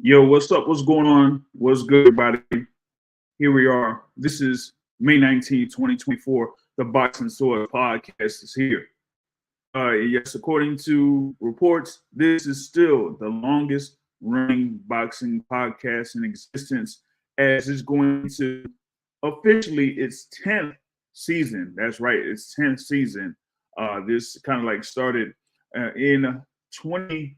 Yo, what's up? What's going on? What's good, everybody? Here we are. This is May 19th, 2024. The Boxing Sword podcast is here. Yes, according to reports, this is still the longest running boxing podcast in existence, as it's going to officially its 10th season. That's right, its 10th season. This kind of like started in 2015.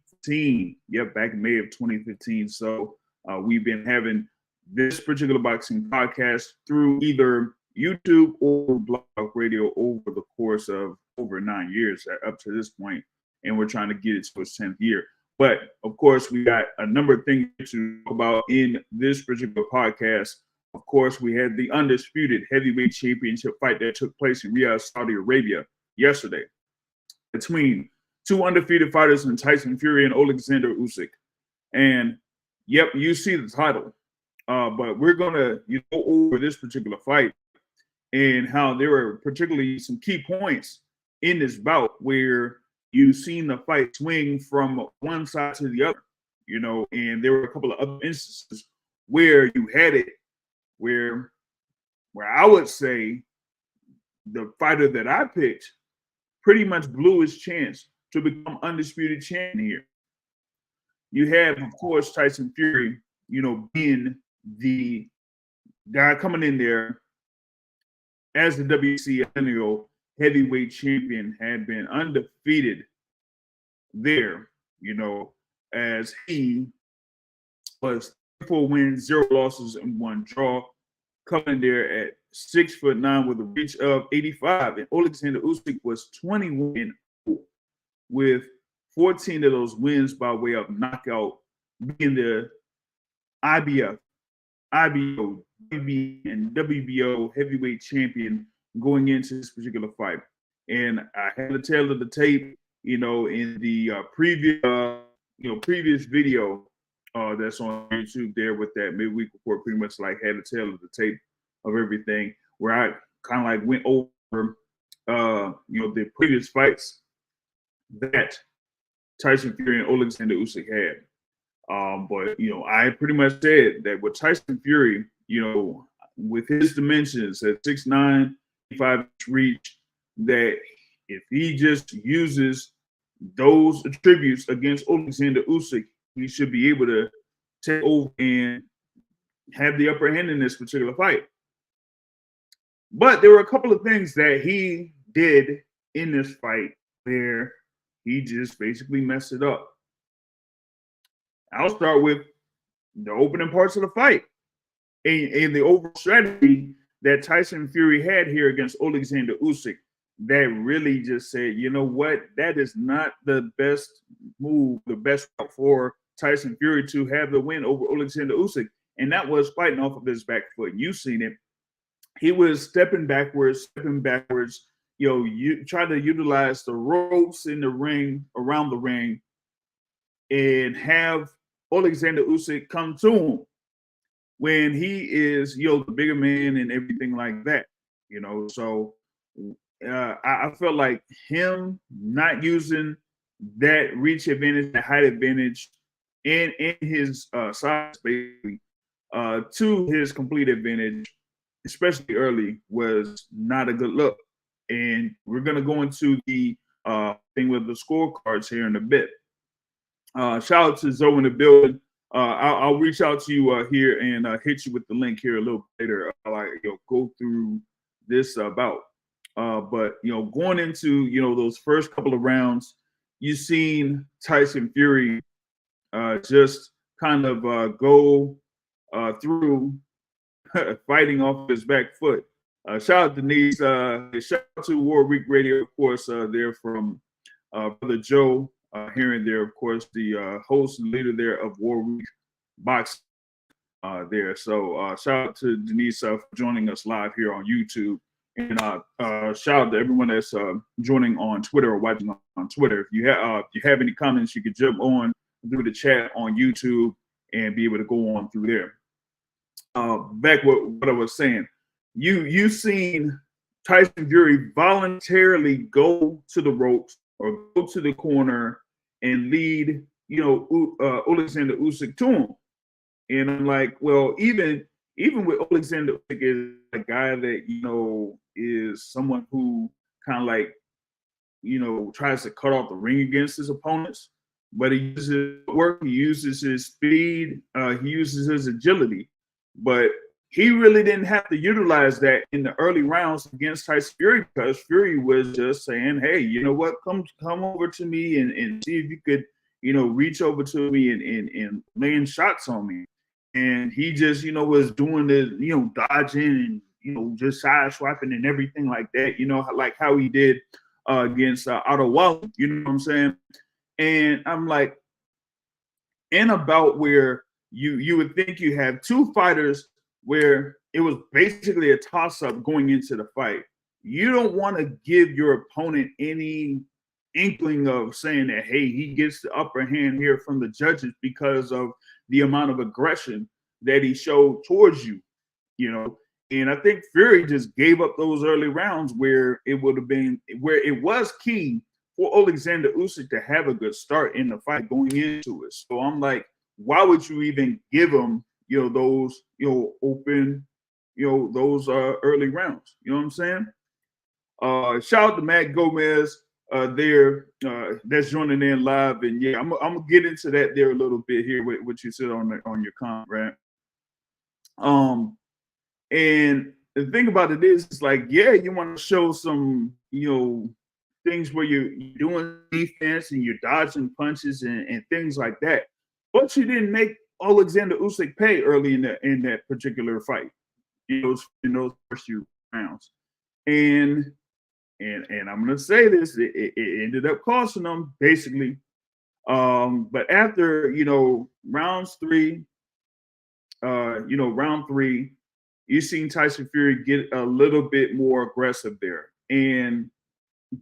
Yep, back in May of 2015. So we've been having this particular boxing podcast through either YouTube or Blog Radio over the course of over 9 years up to this point, and we're trying to get it to its 10th year. But of course, we got a number of things to talk about in this particular podcast. Of course, we had the undisputed heavyweight championship fight that took place in Riyadh, Saudi Arabia yesterday between two undefeated fighters in Tyson Fury and Oleksandr Usyk. And yep, you see the title. But we're gonna go over this particular fight and how there were particularly some key points in this bout where you've seen the fight swing from one side to the other, and there were a couple of other instances where you had it where I would say the fighter that I picked pretty much blew his chance to become undisputed champion here. You have, of course, Tyson Fury, being the guy coming in there as the WC annual heavyweight champion, had been undefeated there, as he was 4 wins, 0 losses, and 1 draw, coming there at 6'9" with a reach of 85. And Oleksandr Usyk was 21 with 14 of those wins by way of knockout, being the IBF, IBO, WB, and WBO heavyweight champion going into this particular fight. And I had a tail of the tape, in the previous video that's on YouTube there with that midweek report, pretty much like had a tail of the tape of everything, where I kind of like went over, the previous fights that Tyson Fury and Oleksandr Usyk had. But I pretty much said that with Tyson Fury, with his dimensions at 6'9", 5" reach, that if he just uses those attributes against Oleksandr Usyk, he should be able to take over and have the upper hand in this particular fight. But there were a couple of things that he did in this fight where he just basically messed it up. I'll start with the opening parts of the fight and the overall strategy that Tyson Fury had here against Oleksandr Usyk that really just said, you know what, that is not the best move, the best route for Tyson Fury to have the win over Oleksandr Usyk. And that was fighting off of his back foot. You've seen it. He was stepping backwards, you try to utilize the ropes in the ring, around the ring, and have Oleksandr Usyk come to him when he is, the bigger man and everything like that, So I felt like him not using that reach advantage, that height advantage, and his size, basically, to his complete advantage, especially early, was not a good look. And we're going to go into the thing with the scorecards here in a bit. Shout out to Zoe in the building. I'll reach out to you here and hit you with the link here a little later. Go through this bout. But going into those first couple of rounds, you've seen Tyson Fury just kind of go through fighting off his back foot. Shout out to Denise. Shout out to War Week Radio, of course. They're from Brother Joe. Here and there, of course, the host and leader there of War Week Boxing there. So shout out to Denise for joining us live here on YouTube. And shout out to everyone that's joining on Twitter or watching on Twitter. If you have any comments, you can jump on through the chat on YouTube and be able to go on through there. Back with what I was saying, you've seen Tyson Fury voluntarily go to the ropes or go to the corner and lead, Oleksandr Usyk to him. And I'm like, well, even with Oleksandr Usyk is a guy that is someone who kind of like tries to cut off the ring against his opponents, but he uses work, he uses his speed, he uses his agility, but he really didn't have to utilize that in the early rounds against Tyson Fury because Fury was just saying, hey, you know what, come over to me and see if you could, reach over to me and laying shots on me. And he just, was doing the, dodging and, just side swiping and everything like that, like how he did against Otto Wallin, you know what I'm saying? And I'm like, in about where you would think you have two fighters where it was basically a toss-up going into the fight. You don't want to give your opponent any inkling of saying that, hey, he gets the upper hand here from the judges because of the amount of aggression that he showed towards you, And I think Fury just gave up those early rounds where it would have been, where it was key for Oleksandr Usyk to have a good start in the fight going into it. So I'm like, why would you even give him, those, open, those early rounds? You know what I'm saying? Shout out to Matt Gomez that's joining in live. And yeah, I'm gonna get into that there a little bit here with what you said on your comment, right? And the thing about it is, it's like, yeah, you want to show some, things where you're doing defense and you're dodging punches and things like that. But you didn't make Oleksandr Usyk pay early in that particular fight, in those first few rounds. And I'm gonna say this, it ended up costing them basically. But after round three, you've seen Tyson Fury get a little bit more aggressive there. And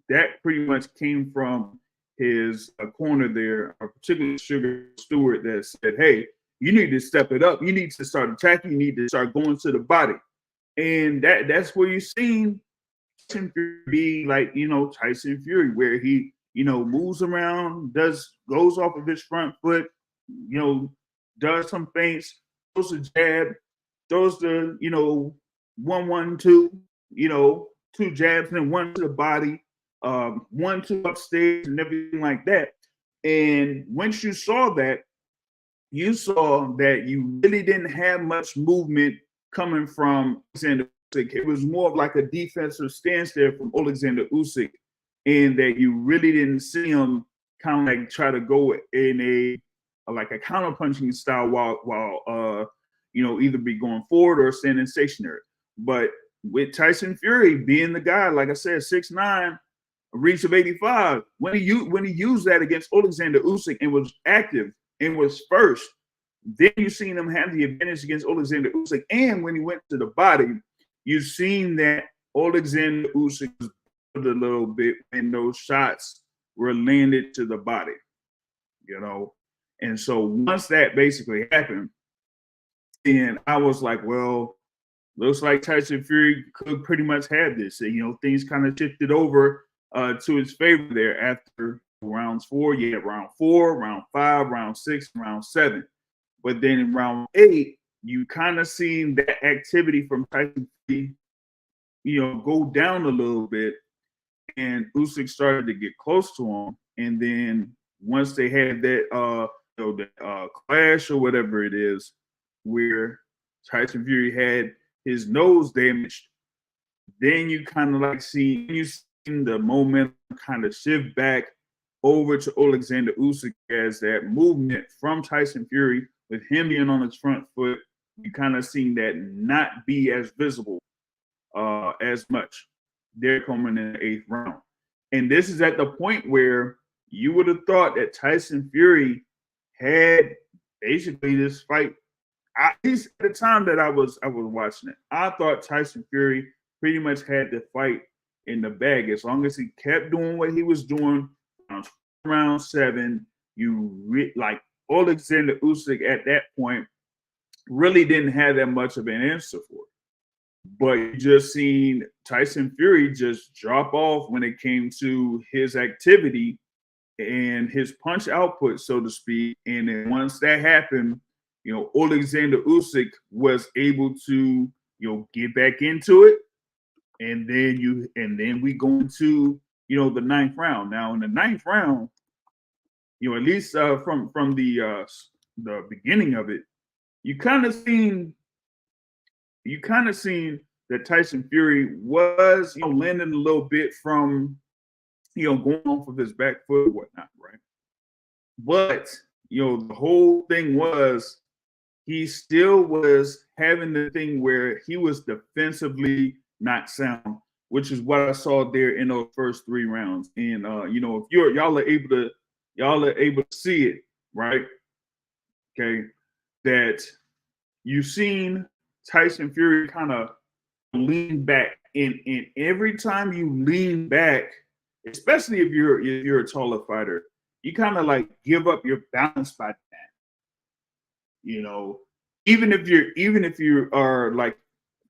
that pretty much came from his corner there, particularly Sugar Stewart, that said, hey, you need to step it up. You need to start attacking. You need to start going to the body. And that's where you've seen Tyson Fury be like, Tyson Fury, where he, moves around, goes off of his front foot, does some feints, throws a jab, throws the, 1-1-2, two jabs and one to the body, 1-2 upstairs and everything like that. And once you saw that, you saw that you really didn't have much movement coming from Oleksandr Usyk. It was more of like a defensive stance there from Oleksandr Usyk, and that you really didn't see him kind of like try to go in like a counter-punching style while either be going forward or standing stationary. But with Tyson Fury being the guy, like I said, 6'9", a reach of 85, when he used that against Oleksandr Usyk and was active and was first, then you've seen him have the advantage against Oleksandr Usyk. And when he went to the body, you've seen that Oleksandr Usyk was a little bit when those shots were landed to the body, And so once that basically happened, and I was like, well, looks like Tyson Fury could pretty much have this. Things kind of shifted over to his favor there after rounds 4. You had round 4, round 5, round 6, round 7. But then in round 8, you kind of seen that activity from Tyson Fury, go down a little bit. And Usyk started to get close to him. And then once they had that clash or whatever it is, where Tyson Fury had his nose damaged, then you kind of like seen the momentum kind of shift back over to Oleksandr Usyk as that movement from Tyson Fury with him being on his front foot. You kind of seen that not be as visible as much. They're coming in the 8th round. And this is at the point where you would have thought that Tyson Fury had basically this fight. At least at the time that I was watching it, I thought Tyson Fury pretty much had the fight in the bag. As long as he kept doing what he was doing, round 7, like Oleksandr Usyk at that point really didn't have that much of an answer for it. But you just seen Tyson Fury just drop off when it came to his activity and his punch output, so to speak. And then once that happened, Oleksandr Usyk was able to, get back into it, and then we go into, the ninth round. Now in the ninth round, at least from the beginning of it, you kind of seen that Tyson Fury was, landing a little bit from, going off of his back foot and whatnot, right? But, the whole thing was he still was having the thing where he was defensively not sound, which is what I saw there in those first 3 rounds. And if y'all are able to see it, right? Okay, that you've seen Tyson Fury kind of lean back, and every time you lean back, especially if you're a taller fighter, you kind of like give up your balance by that. Even if you are like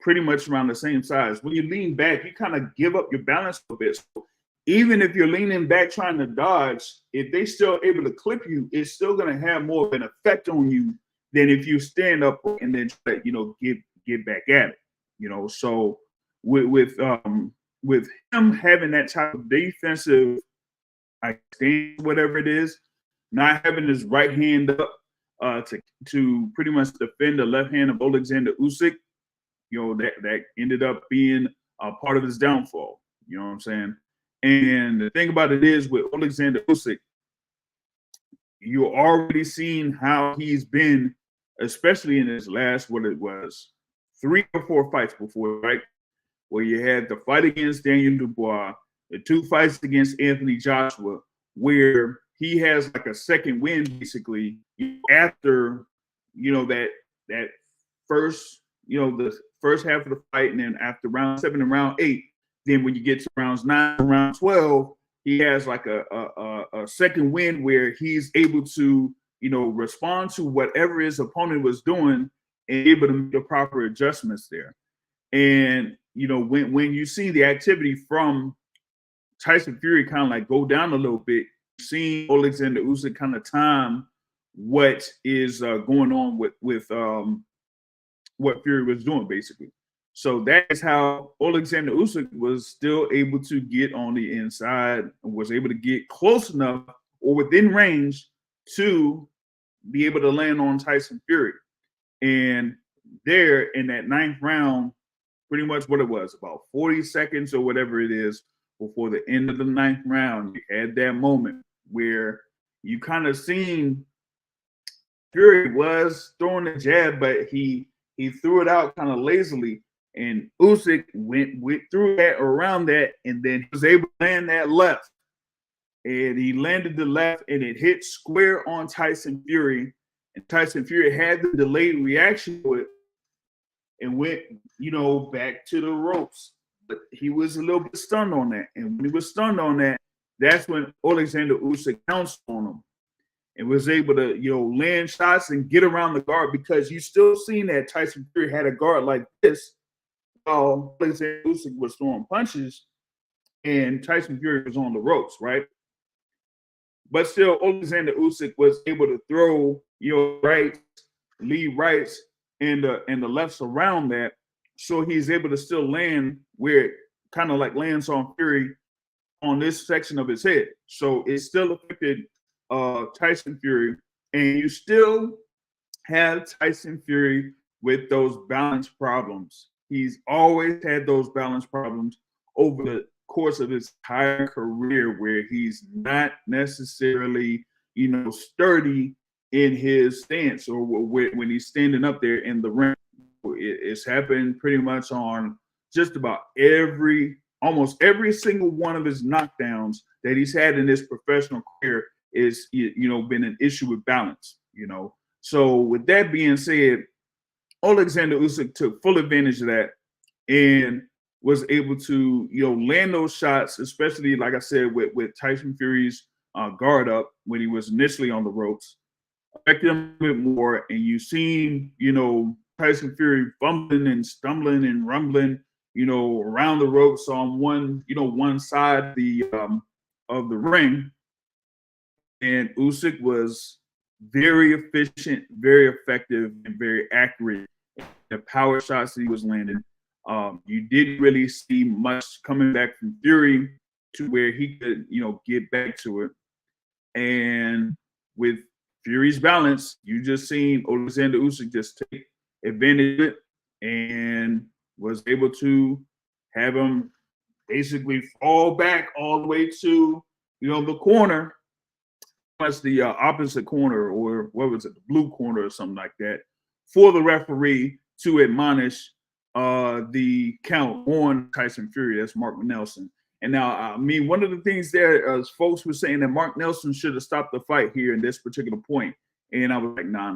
pretty much around the same size, when you lean back, you kind of give up your balance a bit. So even if you're leaning back trying to dodge, if they still able to clip you, it's still going to have more of an effect on you than if you stand up and then try to, get back at it. So with him having that type of defensive, I think whatever it is, not having his right hand up to pretty much defend the left hand of Oleksandr Usyk, that ended up being a part of his downfall. You know what I'm saying? And the thing about it is, with Oleksandr Usyk, you're already seeing how he's been, especially in his last, 3 or 4 fights before, right? Where you had the fight against Daniel Dubois, the 2 fights against Anthony Joshua, where he has like a second win basically after, that first, the first half of the fight, and then after round 7 and round 8, then when you get to rounds 9 and round 12, he has like a second win where he's able to, respond to whatever his opponent was doing and able to make the proper adjustments there. And, when you see the activity from Tyson Fury kind of like go down a little bit, seeing Oleksandr Usyk kind of time what is going on with what Fury was doing, basically. So that is how Oleksandr Usyk was still able to get on the inside and was able to get close enough or within range to be able to land on Tyson Fury. And there in that 9th round, pretty much what it was, about 40 seconds or whatever it is before the end of the 9th round, you had that moment where you kind of seen Fury was throwing the jab, but he threw it out kind of lazily, and Usyk went through that, around that, and then he was able to land that left. And he landed the left, and it hit square on Tyson Fury, and Tyson Fury had the delayed reaction to it and went, back to the ropes. But he was a little bit stunned on that. And when he was stunned on that, that's when Oleksandr Usyk pounced on him and was able to, land shots and get around the guard, because you still seen that Tyson Fury had a guard like this while Oleksandr Usyk was throwing punches and Tyson Fury was on the ropes, right? But still, Oleksandr Usyk was able to throw right, lead rights, and the lefts around that, so he's able to still land where it kind of like lands on Fury on this section of his head. So it still affected Tyson Fury, and you still have Tyson Fury with those balance problems. He's always had those balance problems over the course of his entire career, where he's not necessarily, sturdy in his stance or when he's standing up there in the ring. It's happened pretty much on just about almost every single one of his knockdowns that he's had in his professional career is, been an issue with balance, So with that being said, Oleksandr Usyk took full advantage of that and was able to, land those shots, especially, like I said, with Tyson Fury's guard up when he was initially on the ropes, affected him a bit more. And you seen, Tyson Fury fumbling and stumbling and rumbling, around the ropes on one side of the ring. And Usyk was very efficient, very effective, and very accurate. The power shots that he was landing. You didn't really see much coming back from Fury to where he could, get back to it. And with Fury's balance, you just seen Oleksandr Usyk just take advantage of it and was able to have him basically fall back all the way to, the corner, much the opposite corner, or what was it, the blue corner or something like that, for the referee to admonish the count on Tyson Fury. That's Mark Nelson. And now, I mean, one of the things there, folks were saying that Mark Nelson should have stopped the fight here in this particular point. And I was like, nah,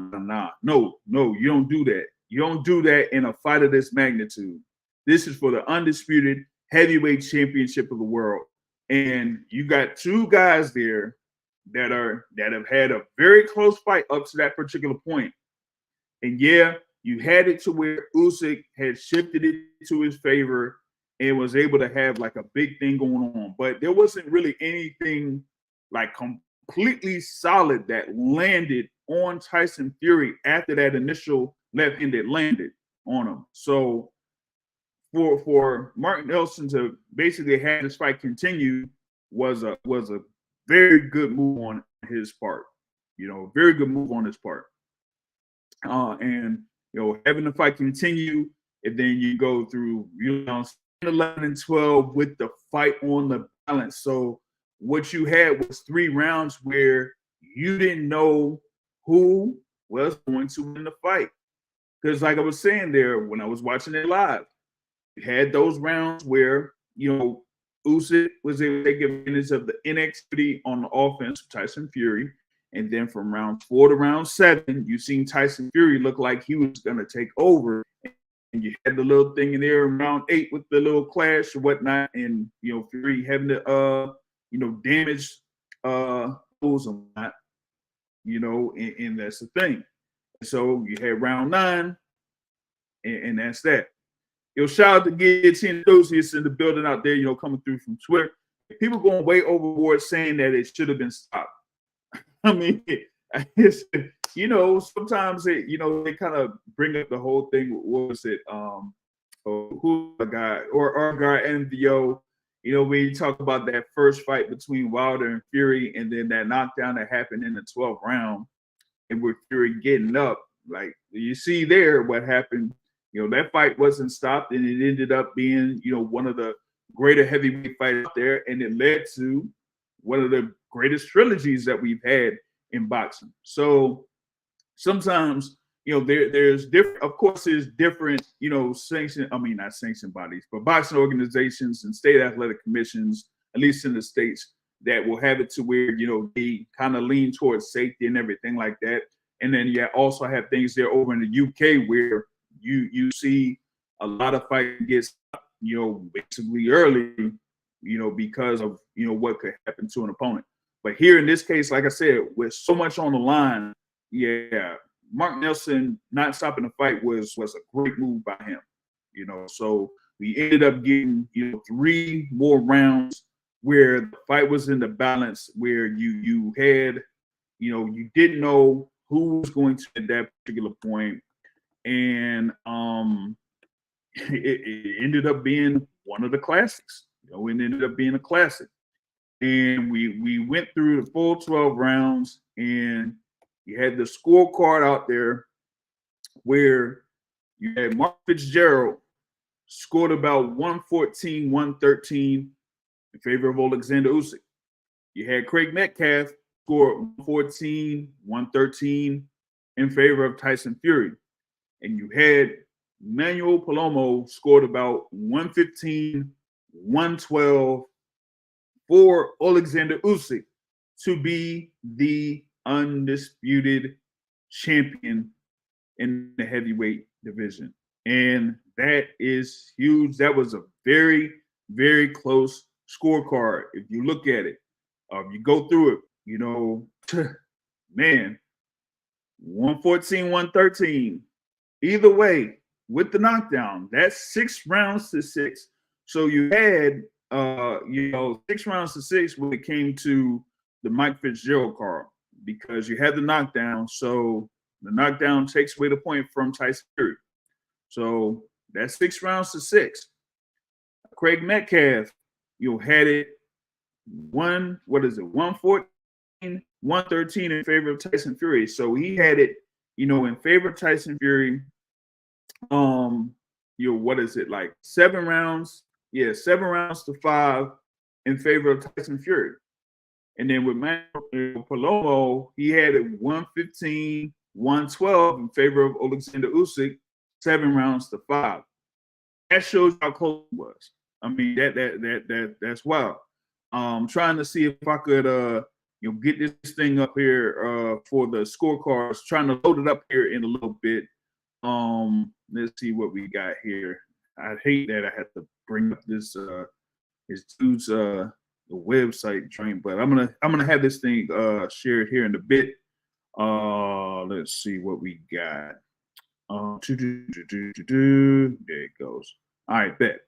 no, you don't do that. You don't do that in a fight of this magnitude. This is for the undisputed heavyweight championship of the world. And you got two guys there that have had a very close fight up to that particular point. And yeah, you had it to where Usyk had shifted it to his favor and was able to have like a big thing going on. But there wasn't really anything like completely solid that landed on Tyson Fury after that initial left hand that landed on him. So for Mark Nelson to basically have this fight continue was a very good move on his part. Very good move on his part. And having the fight continue, and then you go through 11 and 12 with the fight on the balance. So what you had was 3 rounds where you didn't know who was going to win the fight. Because like I was saying there, when I was watching it live, you had those rounds where, Usyk was able to take advantage of the inactivity on the offense of Tyson Fury. And then from round 4 to round 7, you seen Tyson Fury look like he was going to take over. And you had the little thing in there in round 8 with the little clash or whatnot. And, Fury having to, damage those or not, and that's the thing. So you had round 9, and that's that. Shout out to guillotine enthusiasts in the building out there, coming through from Twitter. People going way overboard saying that it should have been stopped. I mean, sometimes they kind of bring up the whole thing. What was it? Who a guy or our guy NVO? When you talk about that first fight between Wilder and Fury, and then that knockdown that happened in the 12th round, and with Fury getting up, like you see there, what happened. That fight wasn't stopped, and it ended up being, one of the greater heavyweight fights out there, and it led to one of the greatest trilogies that we've had in boxing. So sometimes, there's different, of course, there's different, not sanctioned bodies, but boxing organizations and state athletic commissions, at least in the States, that will have it to where, they kind of lean towards safety and everything like that. And then you also have things there over in the UK where you see a lot of fights get stopped, basically early, because of, what could happen to an opponent. But here in this case, like I said, with so much on the line, yeah, Mark Nelson not stopping the fight was a great move by him, So we ended up getting, 3 more rounds where the fight was in the balance, where you had, you didn't know who was going to at that particular point. And it ended up being one of the classics. It ended up being a classic. And we went through the full 12 rounds, and you had the scorecard out there where you had Mark Fitzgerald scored about 114, 113 in favor of Oleksandr Usyk. You had Craig Metcalf scored 114, 113 in favor of Tyson Fury. And you had Manuel Palomo scored about 115, 112 for Oleksandr Usyk to be the undisputed champion in the heavyweight division. And that is huge. That was a very, very close scorecard. If you look at it, you go through it, man, 114, 113. Either way, with the knockdown, that's 6 rounds to 6. So you had, 6 rounds to 6 when it came to the Mike Fitzgerald card. because you had the knockdown. So the knockdown takes away the point from Tyson Fury. So that's 6 rounds to 6. Craig Metcalf, had it 114, 113 in favor of Tyson Fury. So he had it, in favor of Tyson Fury. What is it, like 7 rounds? Yeah, 7 rounds to 5 in favor of Tyson Fury. And then with Palomo, he had it 115, 112 in favor of Oleksandr Usyk, 7 rounds to 5. That shows how close it was. I mean, that's wild. Trying to see if I could get this thing up here for the scorecards, trying to load it up here in a little bit. Let's see what we got here. I hate that I have to bring up this dude's the website joint, but I'm gonna have this thing shared here in a bit. Let's see what we got. There it goes. All right, bet.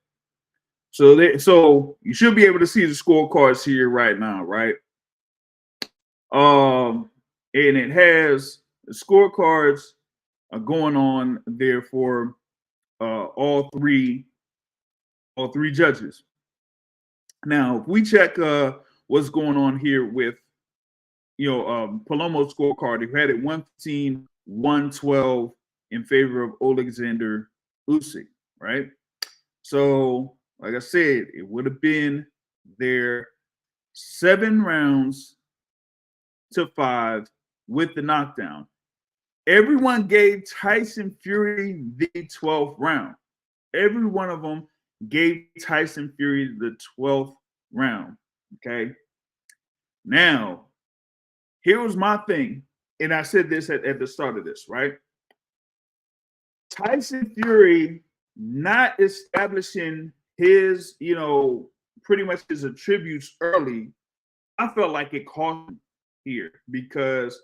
So you should be able to see the scorecards here right now, right? And it has the scorecards going on there for all three judges. Now, if we check what's going on here with Palomo's scorecard, he had it 115, 112 in favor of Oleksandr Usyk, right? So, like I said, it would have been there 7 rounds to 5 with the knockdown. Everyone gave Tyson Fury the 12th round. Every one of them gave Tyson Fury the 12th round. Okay. Now, here was my thing, and I said this at the start of this, right? Tyson Fury not establishing his, pretty much his attributes early, I felt like it cost him here, because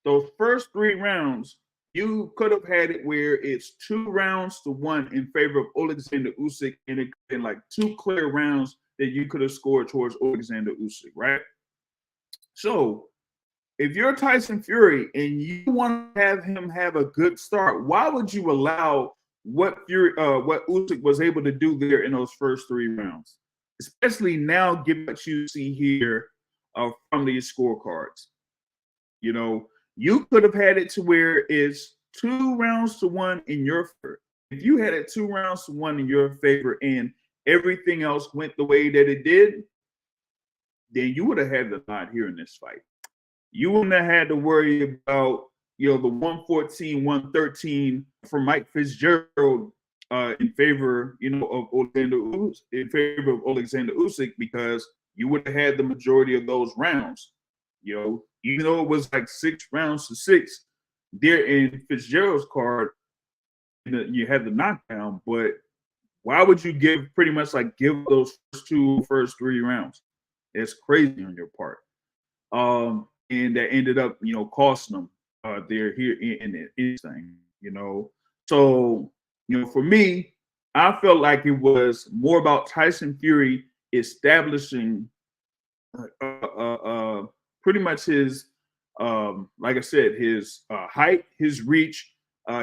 those first 3 rounds, you could have had it where it's 2 rounds to 1 in favor of Oleksandr Usyk, and it could have been like 2 clear rounds that you could have scored towards Oleksandr Usyk, right? So if you're Tyson Fury and you want to have him have a good start, why would you allow what Usyk was able to do there in those first 3 rounds? Especially now, given what you see here from these scorecards. You could have had it to where it's 2 rounds to 1 in your favor. If you had it 2 rounds to 1 in your favor and everything else went the way that it did, then you would have had the nod here in this fight. You wouldn't have had to worry about, the 114, 113 from Mike Fitzgerald in favor, of Oleksandr Usyk, because you would have had the majority of those rounds. Even though it was like 6 rounds to 6 there in Fitzgerald's card, you had the knockdown, but why would you give those first 3 rounds? It's crazy on your part. And that ended up, costing them there here in this thing, So, for me, I felt like it was more about Tyson Fury establishing pretty much his, like I said, his height, his reach,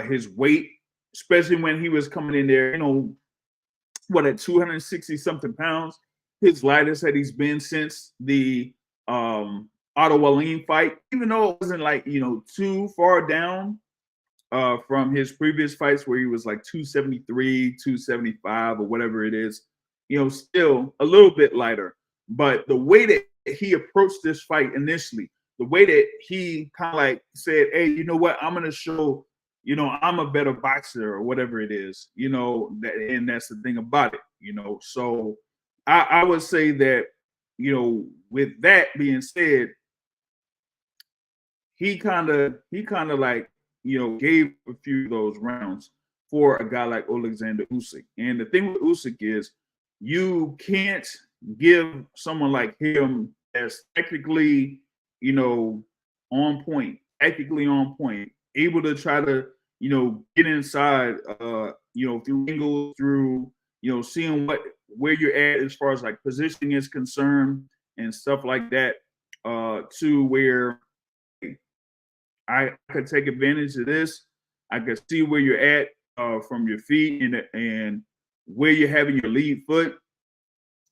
his weight, especially when he was coming in there, at 260 something pounds, his lightest that he's been since the Otto Wallin fight, even though it wasn't like, too far down from his previous fights where he was like 273, 275 or whatever it is, still a little bit lighter. But the way that he approached this fight initially, the way that he kind of like said, hey, you know what, I'm going to show, I'm a better boxer or whatever it is, and that's the thing about it, So I would say that, with that being said, he kind of like, gave a few of those rounds for a guy like Oleksandr Usyk. And the thing with Usyk is you can't give someone like him that's technically, on point, able to try to, get inside, through angles, through, seeing where you're at as far as like positioning is concerned and stuff like that, to where I could take advantage of this. I could see where you're at from your feet and where you're having your lead foot.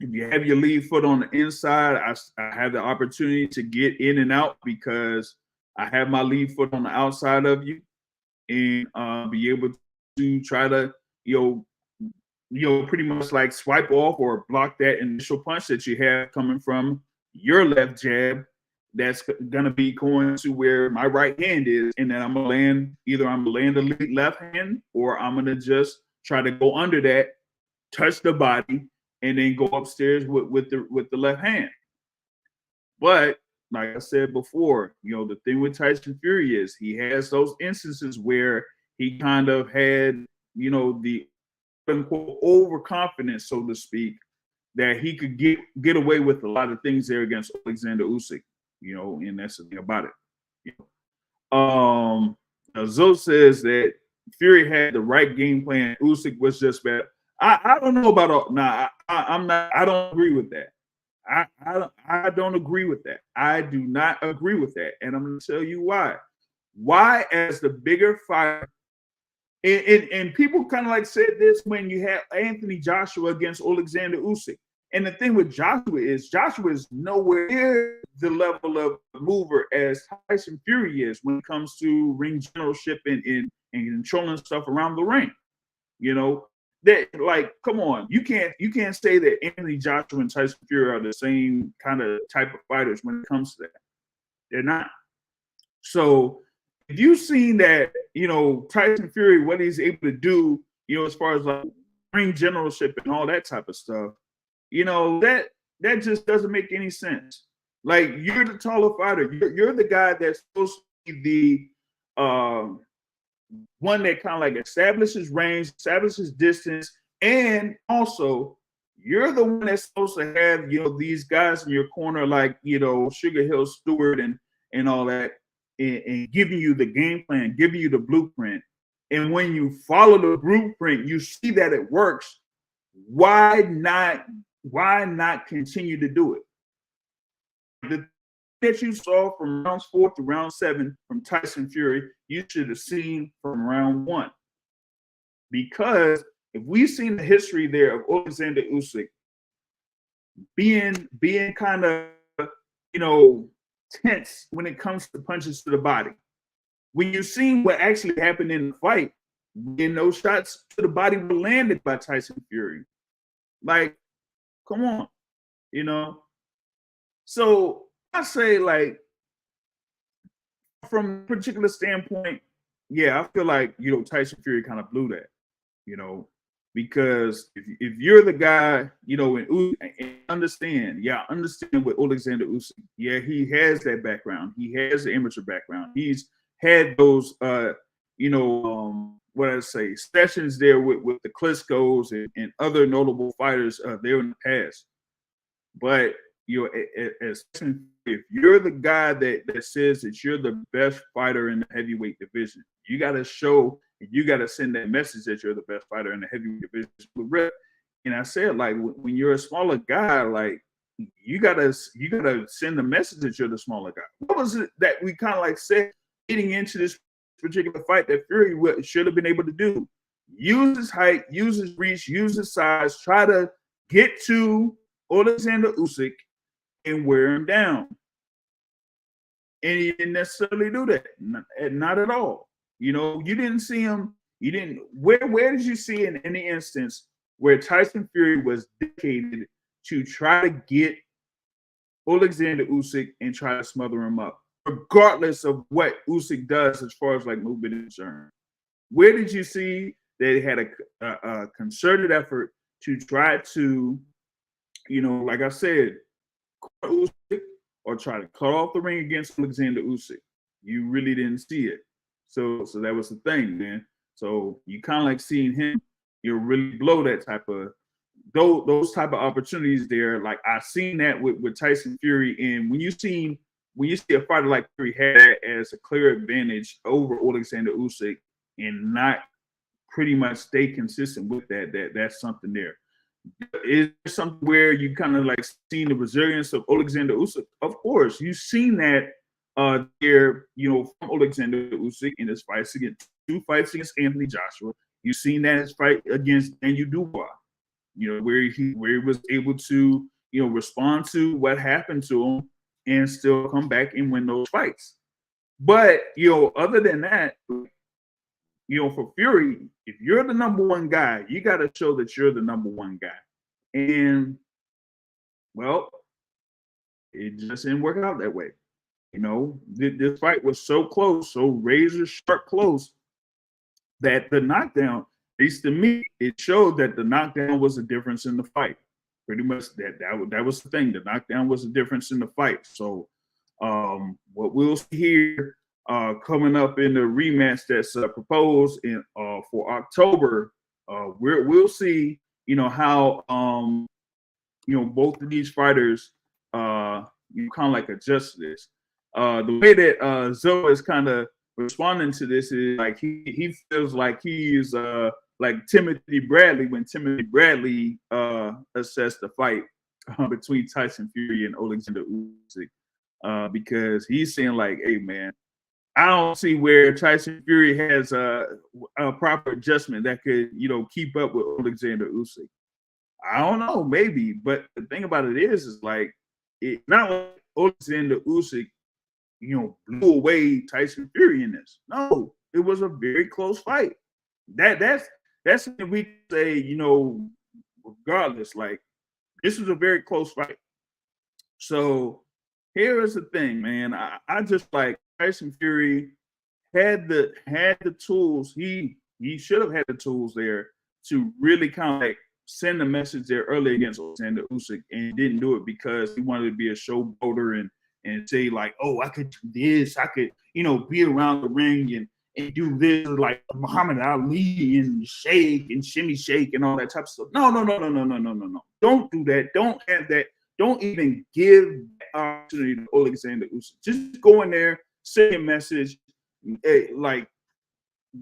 If you have your lead foot on the inside, I have the opportunity to get in and out because I have my lead foot on the outside of you and be able to try to, pretty much like swipe off or block that initial punch that you have coming from your left jab. That's gonna be going to where my right hand is, and then I'm gonna land the lead left hand, or I'm gonna just try to go under that, touch the body, and then go upstairs with the left hand. But like I said before, the thing with Tyson Fury is he has those instances where he kind of had, the quote overconfidence, so to speak, that he could get away with a lot of things there against Oleksandr Usyk, and that's the thing about it. Zoe says that Fury had the right game plan. Usyk was just bad. I don't know about all. Nah, I'm not. I don't agree with that. I don't agree with that. I do not agree with that, and I'm going to tell you why. Why, as the bigger fighter, and people kind of like said this when you had Anthony Joshua against Oleksandr Usyk. And the thing with Joshua is nowhere near the level of mover as Tyson Fury is when it comes to ring generalship and controlling stuff around the ring. That, like, come on, you can't say that Anthony Joshua and Tyson Fury are the same kind of type of fighters when it comes to that. They're not. So if you've seen that, Tyson Fury, what he's able to do, as far as like ring generalship and all that type of stuff, that just doesn't make any sense. Like, you're the taller fighter. You're the guy that's supposed to be the one that kind of like establishes range, establishes distance, and also you're the one that's supposed to have, these guys in your corner like, Sugar Hill Stewart and all that, and giving you the game plan, giving you the blueprint. And when you follow the blueprint, you see that it works. Why not continue to do it? The that you saw from rounds 4 to round 7 from Tyson Fury, you should have seen from round 1. Because if we've seen the history there of Oleksandr Usyk being kind of, tense when it comes to punches to the body, when you've seen what actually happened in the fight, when those shots to the body were landed by Tyson Fury, like, come on, So I say, like, from a particular standpoint, yeah, I feel like, Tyson Fury kind of blew that, because if you're the guy, and understand with Oleksandr Usyk, yeah, he has that background. He has the amateur background. He's had those, what I say, sessions there with the Klitschko's and other notable fighters there in the past. But, if you're the guy that says that you're the best fighter in the heavyweight division, you got to show, you got to send that message that you're the best fighter in the heavyweight division. And I said, like, when you're a smaller guy, like, you gotta send the message that you're the smaller guy. What was it that we kind of like said getting into this particular fight that Fury should have been able to do? Use his height, use his reach, use his size, try to get to Oleksandr Usyk and wear him down. And he didn't necessarily do that. Not at all. You didn't see him. You didn't. Where did you see in any instance where Tyson Fury was dedicated to try to get Oleksandr Usyk and try to smother him up, regardless of what Usyk does as far as like movement is concerned? Where did you see that he had a concerted effort to try to, like I said, Usyk or try to cut off the ring against Oleksandr Usyk? You really didn't see it. So that was the thing, man. So you kind of like seeing him, really blow that type of those type of opportunities there. Like I seen that with Tyson Fury, and when you see a fighter like Fury had that as a clear advantage over Oleksandr Usyk and not pretty much stay consistent with that's something there. Is there something where you kind of like seen the resilience of Oleksandr Usyk? Of course, you've seen that there, from Oleksandr Usyk in his fights against two fights against Anthony Joshua. You've seen that his fight against Daniel Dubois, where he was able to, respond to what happened to him and still come back and win those fights. But, other than that, for Fury, if you're the number one guy, you got to show that you're the number one guy. And, well, it just didn't work out that way. This fight was so close, so razor sharp close, that the knockdown, at least to me, it showed that the knockdown was a difference in the fight. Pretty much that was the thing. The knockdown was a difference in the fight. So what we'll see here coming up in the rematch that's proposed for October, we'll see, how both of these fighters kind of like adjust to this. The way that Zoe is kind of responding to this is like he feels like he's like Timothy Bradley when Timothy Bradley assessed the fight between Tyson Fury and Oleksandr Usyk, because he's saying like, hey man, I don't see where Tyson Fury has a proper adjustment that could keep up with Oleksandr Usyk. I don't know, maybe, but the thing about it is like it not like Oleksandr Usyk blew away Tyson Fury in this. No, it was a very close fight. That's what we say, regardless, like this was a very close fight. So here is the thing, man. I just like Tyson Fury had the tools. He should have had the tools there to really kind of like send a message there early against Oleksandr Usyk, and didn't do it because he wanted to be a showboater and say like, oh, I could do this, I could, be around the ring and do this like Muhammad Ali and shake and shimmy shake and all that type of stuff. No. Don't do that. Don't have that. Don't even give that opportunity to Oleksandr Usyk. Just go in there, say a message, like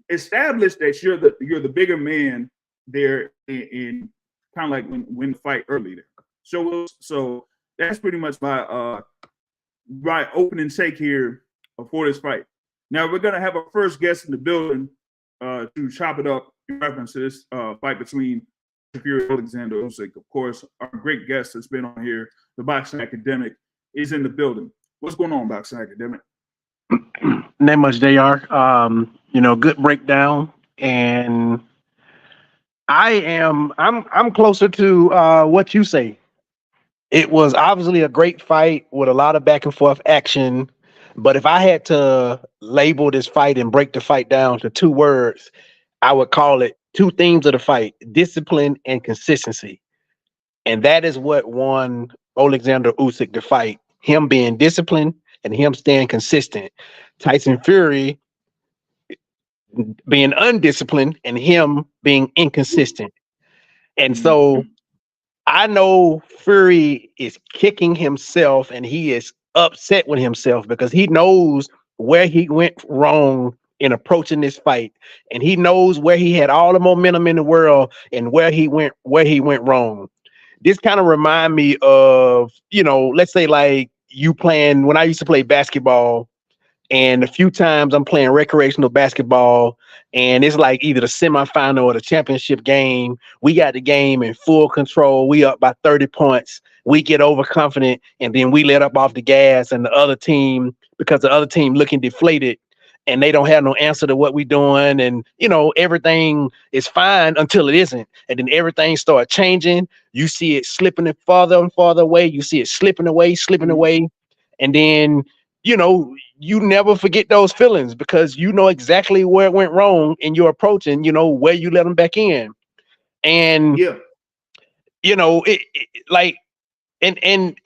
establish that you're the bigger man there in kind of like when the fight early there. So that's pretty much my opening take here for this fight. Now we're gonna have our first guest in the building to chop it up in reference to this fight between Fury and Oleksandr Usyk. Of course, our great guest that's been on here, the Boxing Academic, is in the building. What's going on, Boxing Academic? Not much, JR. Good breakdown, and I'm closer to what you say. It was obviously a great fight with a lot of back and forth action. But if I had to label this fight and break the fight down to two words, I would call it two themes of the fight: discipline and consistency. And that is what won Oleksandr Usyk the fight. Him being disciplined and him staying consistent. Tyson Fury being undisciplined and him being inconsistent. And so I know Fury is kicking himself and he is upset with himself because he knows where he went wrong in approaching this fight, and he knows where he had all the momentum in the world and where he went wrong. This kind of remind me of, let's say like you playing when I used to play basketball, and a few times I'm playing recreational basketball, and it's like either the semifinal or the championship game. We got the game in full control. We up by 30 points. We get overconfident, and then we let up off the gas, and the other team, because the other team looking deflated, and they don't have no answer to what we're doing, and everything is fine until it isn't, and then everything starts changing. You see it slipping farther and farther away. You see it slipping away, and then you never forget those feelings because you know exactly where it went wrong in your approach, and where you let them back in, and and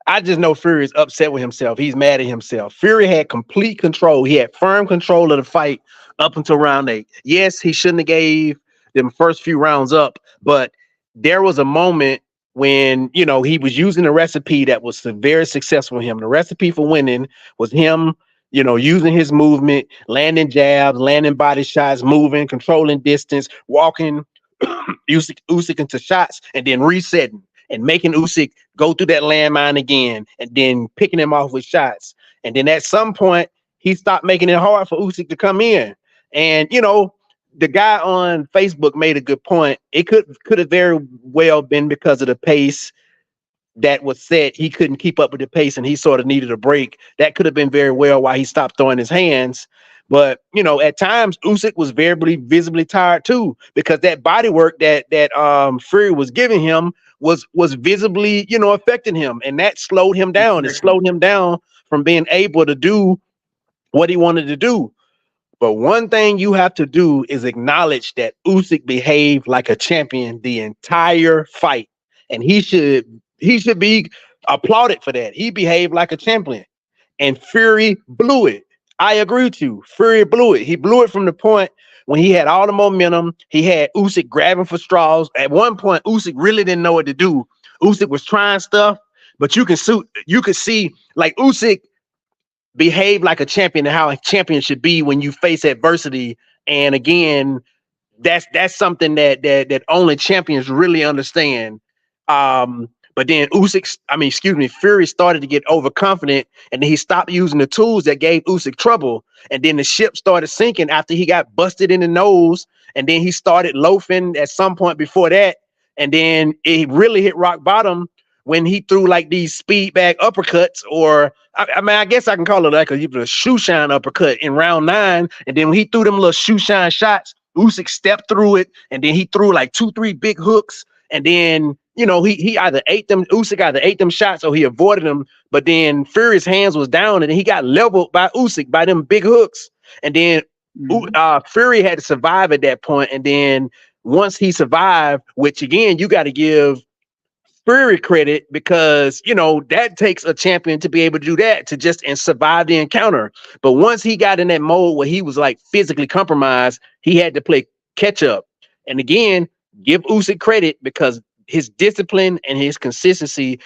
I just know Fury is upset with himself. He's mad at himself. Fury had complete control. He had firm control of the fight up until round 8. Yes, he shouldn't have gave them first few rounds up, but there was a moment when, he was using a recipe that was very successful for him. The recipe for winning was him, using his movement, landing jabs, landing body shots, moving, controlling distance, walking Usyk into shots, and then resetting and making Usyk go through that landmine again, and then picking him off with shots. And then at some point, he stopped making it hard for Usyk to come in. And the guy on Facebook made a good point. It could have very well been because of the pace that was set. He couldn't keep up with the pace, and he sort of needed a break. That could have been very well why he stopped throwing his hands. But at times Usyk was very visibly tired too, because that body work that Fury was giving him was visibly affecting him, and that slowed him down. It slowed him down from being able to do what he wanted to do. But one thing you have to do is acknowledge that Usyk behaved like a champion the entire fight, and he should be applauded for that. He behaved like a champion, and Fury blew it. I agree with you. Fury blew it. He blew it from the point when he had all the momentum. He had Usyk grabbing for straws. At one point, Usyk really didn't know what to do. Usyk was trying stuff, but you could see like Usyk behave like a champion and how a champion should be when you face adversity. And again, that's something that only champions really understand. But then Fury started to get overconfident, and then he stopped using the tools that gave Usyk trouble. And then the ship started sinking after he got busted in the nose, and then he started loafing at some point before that. And then it really hit rock bottom when he threw like these speed bag uppercuts, or I guess I can call it like a shoe shine uppercut in round 9. And then when he threw them little shoe shine shots, Usyk stepped through it, and then he threw like 2-3 big hooks. And then, he either ate them, Usyk either ate them shots or he avoided them. But then Fury's hands was down, and he got leveled by Usyk by them big hooks. And then Fury had to survive at that point. And then once he survived, which again, you got to give Fury credit, because that takes a champion to be able to do that, and survive the encounter. But once he got in that mode where he was like physically compromised, he had to play catch up. And again, give Usyk credit, because his discipline and his consistency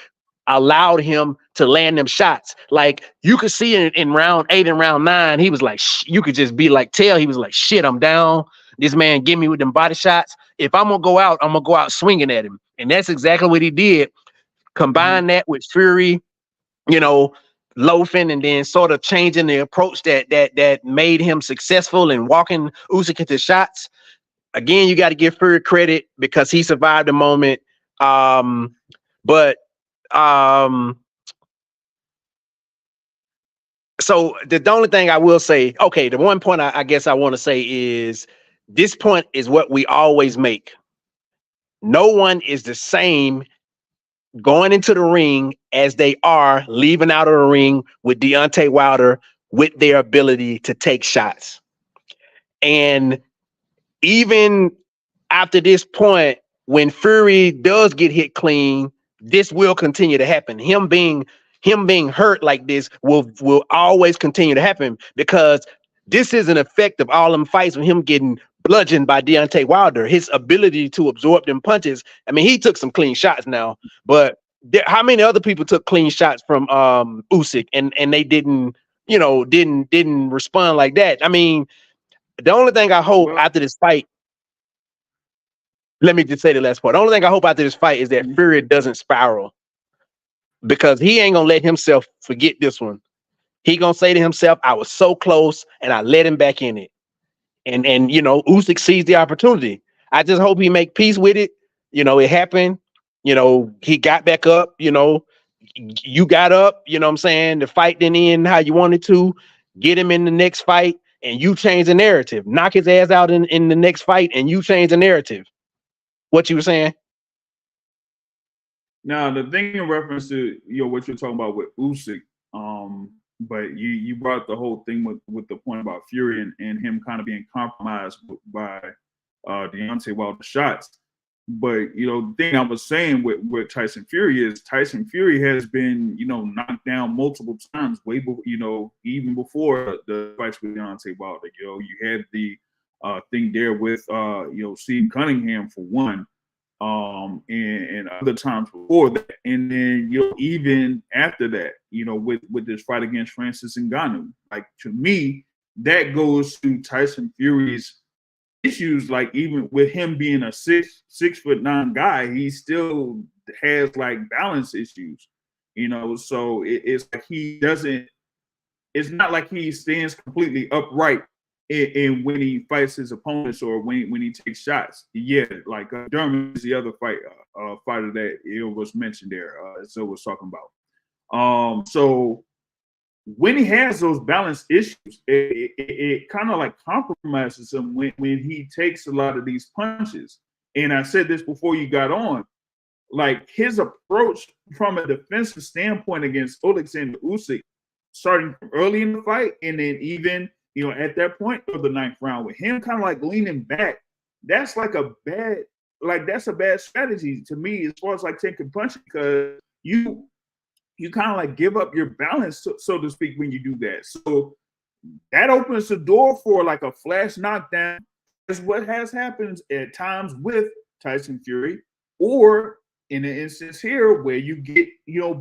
allowed him to land them shots. Like you could see in round 8 and round 9, he was like, you could just be like, he was like, shit, I'm down. This man give me with them body shots. If I'm gonna go out swinging at him. And that's exactly what he did. Combine that with Fury, loafing, and then sort of changing the approach that made him successful in walking Usyk into shots. Again, you got to give Fury credit because he survived the moment. So the only thing I will say, the one point I guess I want to say is, this point is what we always make. No one is the same going into the ring as they are leaving out of the ring with Deontay Wilder, with their ability to take shots. And even after this point, when Fury does get hit clean, this will continue to happen. Him being hurt like this will always continue to happen, because this is an effect of all them fights with him getting bludgeoned by Deontay Wilder. His ability to absorb them punches. I mean, he took some clean shots now, but how many other people took clean shots from Usyk and they didn't respond like that? I mean, the only thing I hope after this fight, let me just say the last part. The only thing I hope after this fight is that Fury doesn't spiral, because he ain't gonna let himself forget this one. He gonna say to himself, I was so close and I let him back in it. And Usyk sees the opportunity. I just hope he make peace with it. It happened. He got back up. You got up. You know what I'm saying? The fight didn't end how you wanted to. Get him in the next fight, and you change the narrative. Knock his ass out in the next fight, and you change the narrative. What you were saying? Now, the thing in reference to what you're talking about with Usyk, but you brought the whole thing with the point about Fury and him kind of being compromised by Deontay Wilder's shots. But the thing I was saying with Tyson Fury is Tyson Fury has been knocked down multiple times, way even before the fights with Deontay Wilder. You had the thing there with Steve Cunningham for one. And other times before that, and then even after that, with this fight against Francis Ngannou, like, to me, that goes to Tyson Fury's issues. Like, even with him being a 6'9" guy, he still has like balance issues, so it's like he doesn't it's not like he stands completely upright in when he fights his opponents or when he takes shots. Yeah, like German is the other fighter that it was mentioned there. So was talking about. So when he has those balance issues, it kind of like compromises him when he takes a lot of these punches. And I said this before you got on, like his approach from a defensive standpoint against Oleksandr Usyk, starting from early in the fight, and then even at that point of the 9th round, with him kind of like leaning back, that's like that's a bad strategy to me as far as like taking punches, because you kind of like give up your balance, so to speak, when you do that. So that opens the door for like a flash knockdown. That's what has happened at times with Tyson Fury, or in the instance here where you get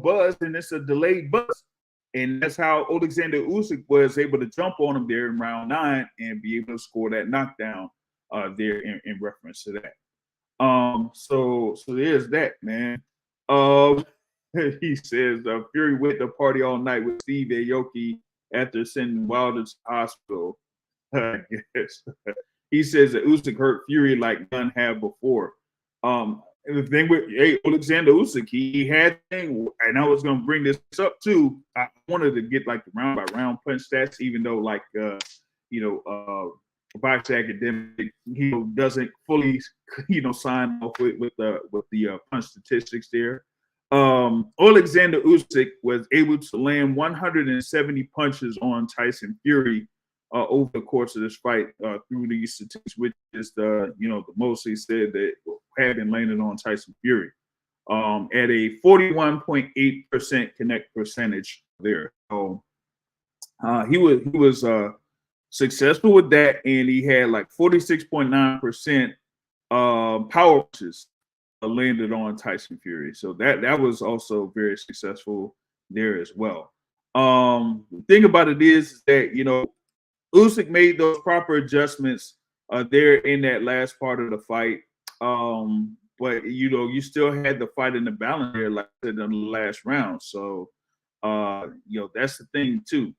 buzzed and it's a delayed buzz. And that's how Oleksandr Usyk was able to jump on him there in round 9 and be able to score that knockdown there in reference to that. So there's that, man. He says Fury went to party all night with Steve Aoki after sending Wilder to the hospital. Yes. He says that Usyk hurt Fury like none have before. And the thing with Oleksandr Usyk, he had thing, and I was gonna bring this up too. I wanted to get like the round by round punch stats, even though like Box Academic doesn't fully sign off with the punch statistics there. Oleksandr Usyk was able to land 170 punches on Tyson Fury over the course of this fight through these statistics, which is the most he said that had been landed on Tyson Fury at a 41.8% connect percentage there. So he was successful with that, and he had like 46.9% power punches landed on Tyson Fury. So that was also very successful there as well. The thing about it is that Usyk made those proper adjustments there in that last part of the fight. But you still had the fight in the balance there, like I said, in the last round. So that's the thing too.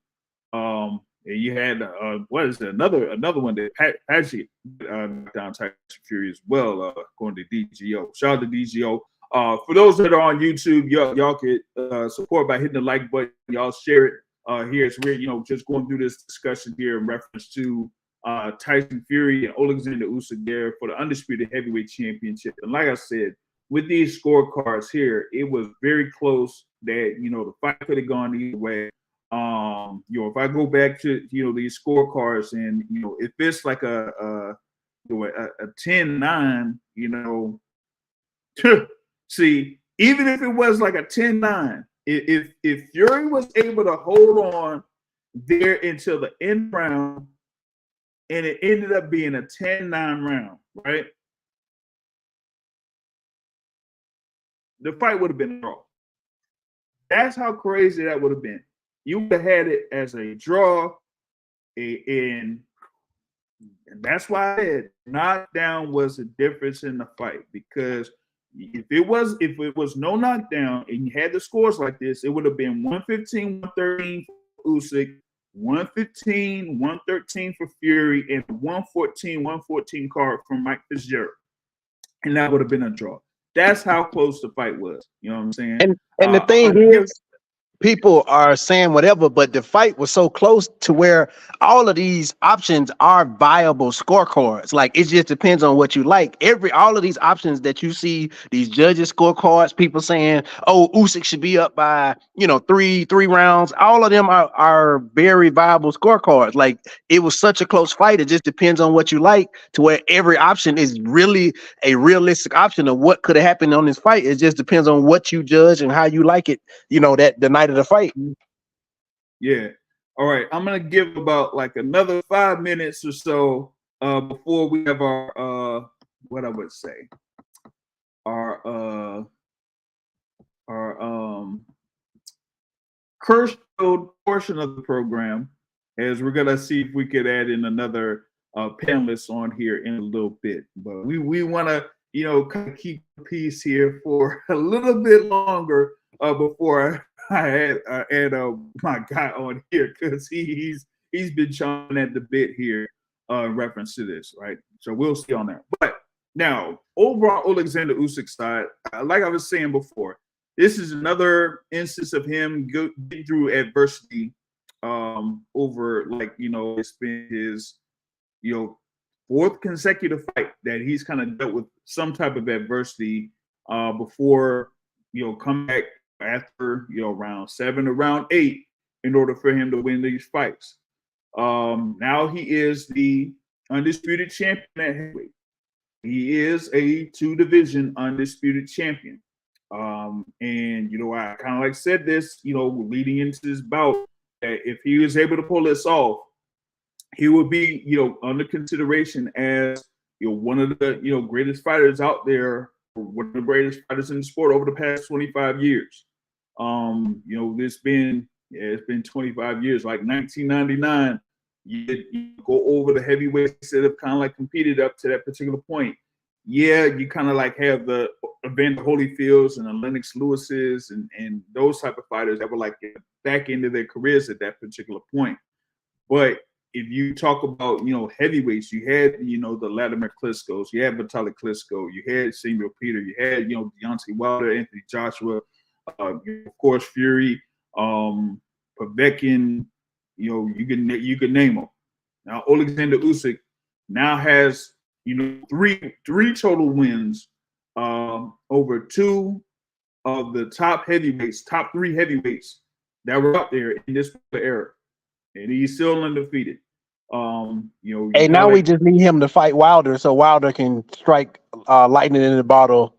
And you had what is it? Another one that actually knocked down Tyson Fury as well, going to DGO. Shout out to DGO. For those that are on YouTube, y'all could support by hitting the like button. Y'all share it. Here, so we're just going through this discussion here in reference to Tyson Fury and Oleksandr Usyk there for the undisputed heavyweight championship. And like I said, with these scorecards here, it was very close. That the fight could have gone either way. If I go back to these scorecards, and if it's like a 10-9, see, even if it was like a 10-9. If Fury was able to hold on there until the end round, and it ended up being a 10-9 round, right? The fight would have been a draw. That's how crazy that would have been. You would have had it as a draw, and that's why I said knockdown was the difference in the fight, because if it was no knockdown and you had the scores like this, it would have been 115-113 for Usyk, 115-113 for Fury, and 114-114 card from Mike Fitzgerald, and that would have been a draw. That's how close the fight was. You know what I'm saying? And the thing is, people are saying whatever, but the fight was so close to where all of these options are viable scorecards. Like, it just depends on what you like. All of these options that you see, these judges scorecards, people saying, oh, Usyk should be up by, three rounds. All of them are very viable scorecards. Like, it was such a close fight. It just depends on what you like, to where every option is really a realistic option of what could have happened on this fight. It just depends on what you judge and how you like it, that the night of the fight. Yeah. All right. I'm gonna give about like another 5 minutes or so before we have our what I would say our curse code portion of the program, as we're gonna see if we could add in another panelist on here in a little bit. But we want to kind of keep the peace here for a little bit longer before I had my guy on here because he's been chomping at the bit here in reference to this, right? So we'll see on that. But now, overall, Oleksandr Usyk side, like I was saying before, this is another instance of him getting through adversity over, like, it's been his, fourth consecutive fight that he's kind of dealt with some type of adversity before, come back after, round 7 or round 8 in order for him to win these fights. Now he is the undisputed champion at heavyweight. He is a 2-division undisputed champion. And I kind of like said this, leading into this bout, that if he was able to pull this off, he would be, under consideration as, one of the, greatest fighters out there, one of the greatest fighters in the sport over the past 25 years. It's been 25 years, like 1999. You go over the heavyweights that have kind of like competed up to that particular point. Yeah, you kind of like have the Evander Holyfields and the Lennox Lewis's and those type of fighters that were like back into their careers at that particular point. But if you talk about, heavyweights, you had, the Latimer Klitschko's, you had Vitaly Klitschko, you had Samuel Peter, you had, Deontay Wilder, Anthony Joshua, of course, Fury, Povetkin, you can name them. Now, Oleksandr Usyk now has, three total wins over 2 of the top 3 heavyweights that were up there in this era. And he's still undefeated. Hey, now we just need him to fight Wilder so Wilder can strike lightning in the bottle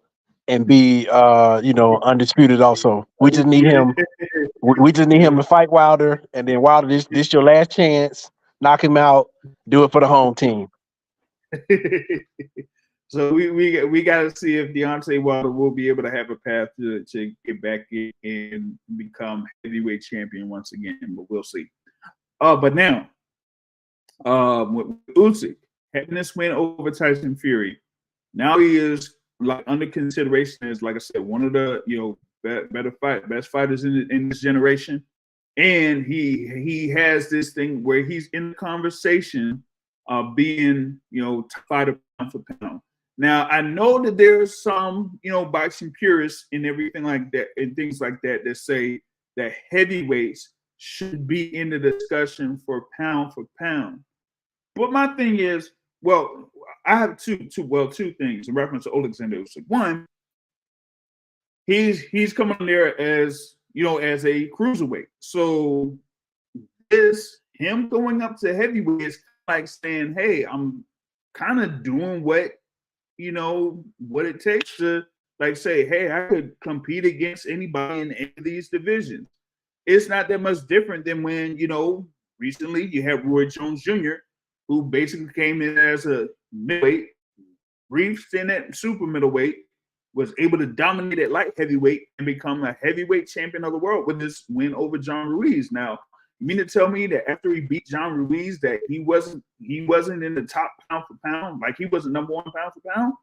and be undisputed also. We just need him. We just need him to fight Wilder, and then Wilder, this your last chance. Knock him out. Do it for the home team. So we got to see if Deontay Wilder will be able to have a path to get back in and become heavyweight champion once again, but we'll see. But now, with Usyk having this win over Tyson Fury, now he is like under consideration as, like I said, one of the best fighters in this generation, and he has this thing where he's in the conversation of being top fighter pound for pound. Now I know that there's some boxing purists and everything like that and things like that that say that heavyweights should be in the discussion for pound. But my thing is, well, I have two things in reference to Oleksandr Usyk. One, he's coming there as as a cruiserweight. So him going up to heavyweight is like saying, hey, I'm kind of doing what it takes to like say, hey, I could compete against anybody in any of these divisions. It's not that much different than when, recently you had Roy Jones Jr., who basically came in as a middleweight, brief stint at super middleweight, was able to dominate at light heavyweight and become a heavyweight champion of the world with this win over John Ruiz. Now, you mean to tell me that after he beat John Ruiz that he wasn't in the top pound for pound, like he wasn't number 1 pound for pound?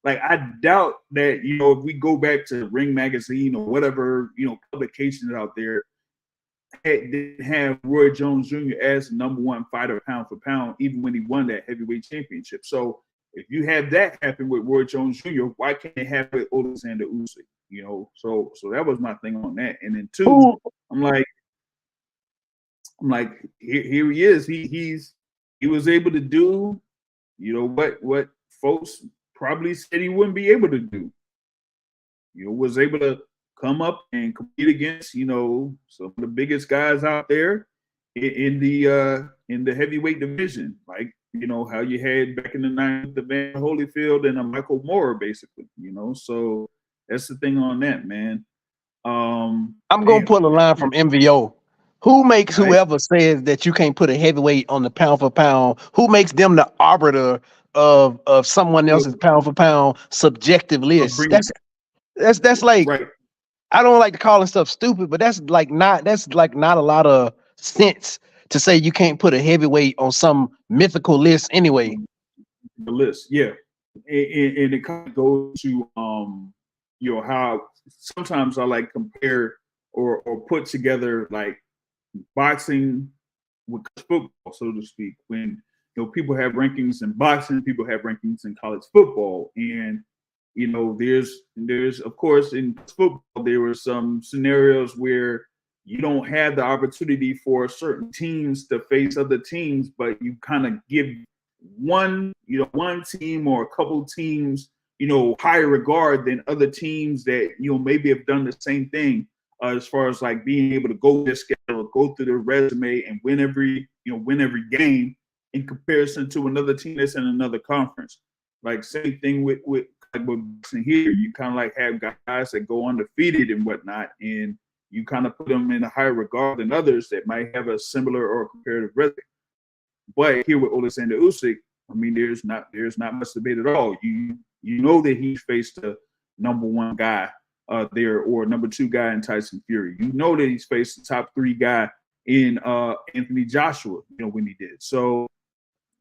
Like, I doubt that, if we go back to Ring Magazine or whatever, publications out there, didn't have Roy Jones Jr. as number 1 fighter pound for pound, even when he won that heavyweight championship. So if you have that happen with Roy Jones Jr., why can't it happen with Oleksandr Usyk? So that was my thing on that. And then 2, I'm like, here he is. He was able to do, what folks probably said he wouldn't be able to do. Was able to come up and compete against, some of the biggest guys out there in the heavyweight division, like, how you had back in the 90s, the Van Holyfield and Michael Moore, basically, So that's the thing on that, man. I'm gonna pull a line from MVO. Who makes whoever says that you can't put a heavyweight on the pound for pound? Who makes them the arbiter of someone else's pound for pound subjective list? That's like, right. I don't like to call stuff stupid, but that's like not a lot of sense to say you can't put a heavyweight on some mythical list anyway. The list, yeah, and it kind of goes to how sometimes I like compare or put together like boxing with football, so to speak. When people have rankings in boxing, people have rankings in college football, and there's of course in football there were some scenarios where you don't have the opportunity for certain teams to face other teams, but you kind of give one team or a couple teams higher regard than other teams that maybe have done the same thing, as far as like being able to go their schedule, go through their resume, and win every game in comparison to another team that's in another conference. Like same thing with boxing here. You kind of like have guys that go undefeated and whatnot, and you kind of put them in a higher regard than others that might have a similar or comparative resume. But here with Oleksandr Usyk, I mean, there's not much debate at all. You know that he faced the number one guy there, or number two guy in Tyson Fury. You know that he's faced the top three guy in Anthony Joshua, when he did. So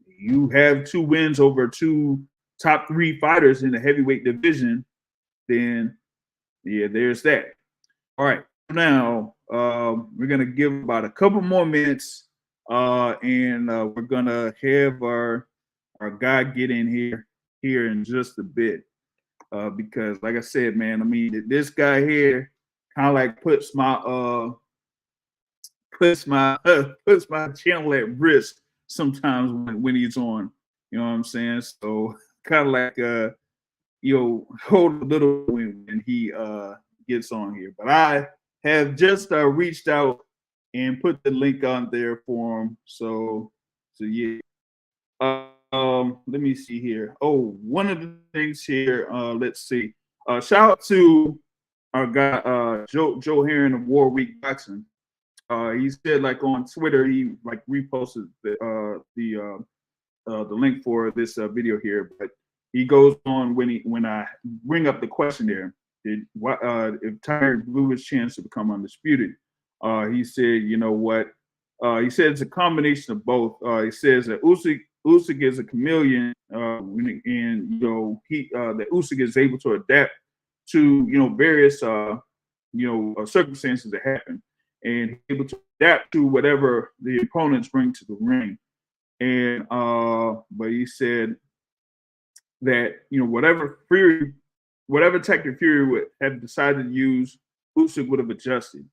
you have two wins over two top three fighters in the heavyweight division, then yeah, there's that. All right. Now we're gonna give about a couple more minutes, and we're gonna have our guy get in here in just a bit, because like I said, man, I mean this guy here kind of like puts my channel at risk sometimes when he's on. You know what I'm saying? So kind of like hold a little when he gets on here. But I have just reached out and put the link on there for him. So yeah. Let me see here. Oh, one of the things here. Let's see. Shout out to our guy Joe Heron of War Week Boxing. He said like on Twitter, he like reposted the link for this video here, but he goes on when I bring up the question there, if Tyson blew his chance to become undisputed. He said, you know what? He said it's a combination of both. He says that Usyk is a chameleon, and that Usyk is able to adapt to various circumstances that happen, and able to adapt to whatever the opponents bring to the ring. And but he said that whatever tactic Fury would have decided to use, Usyk would have adjusted.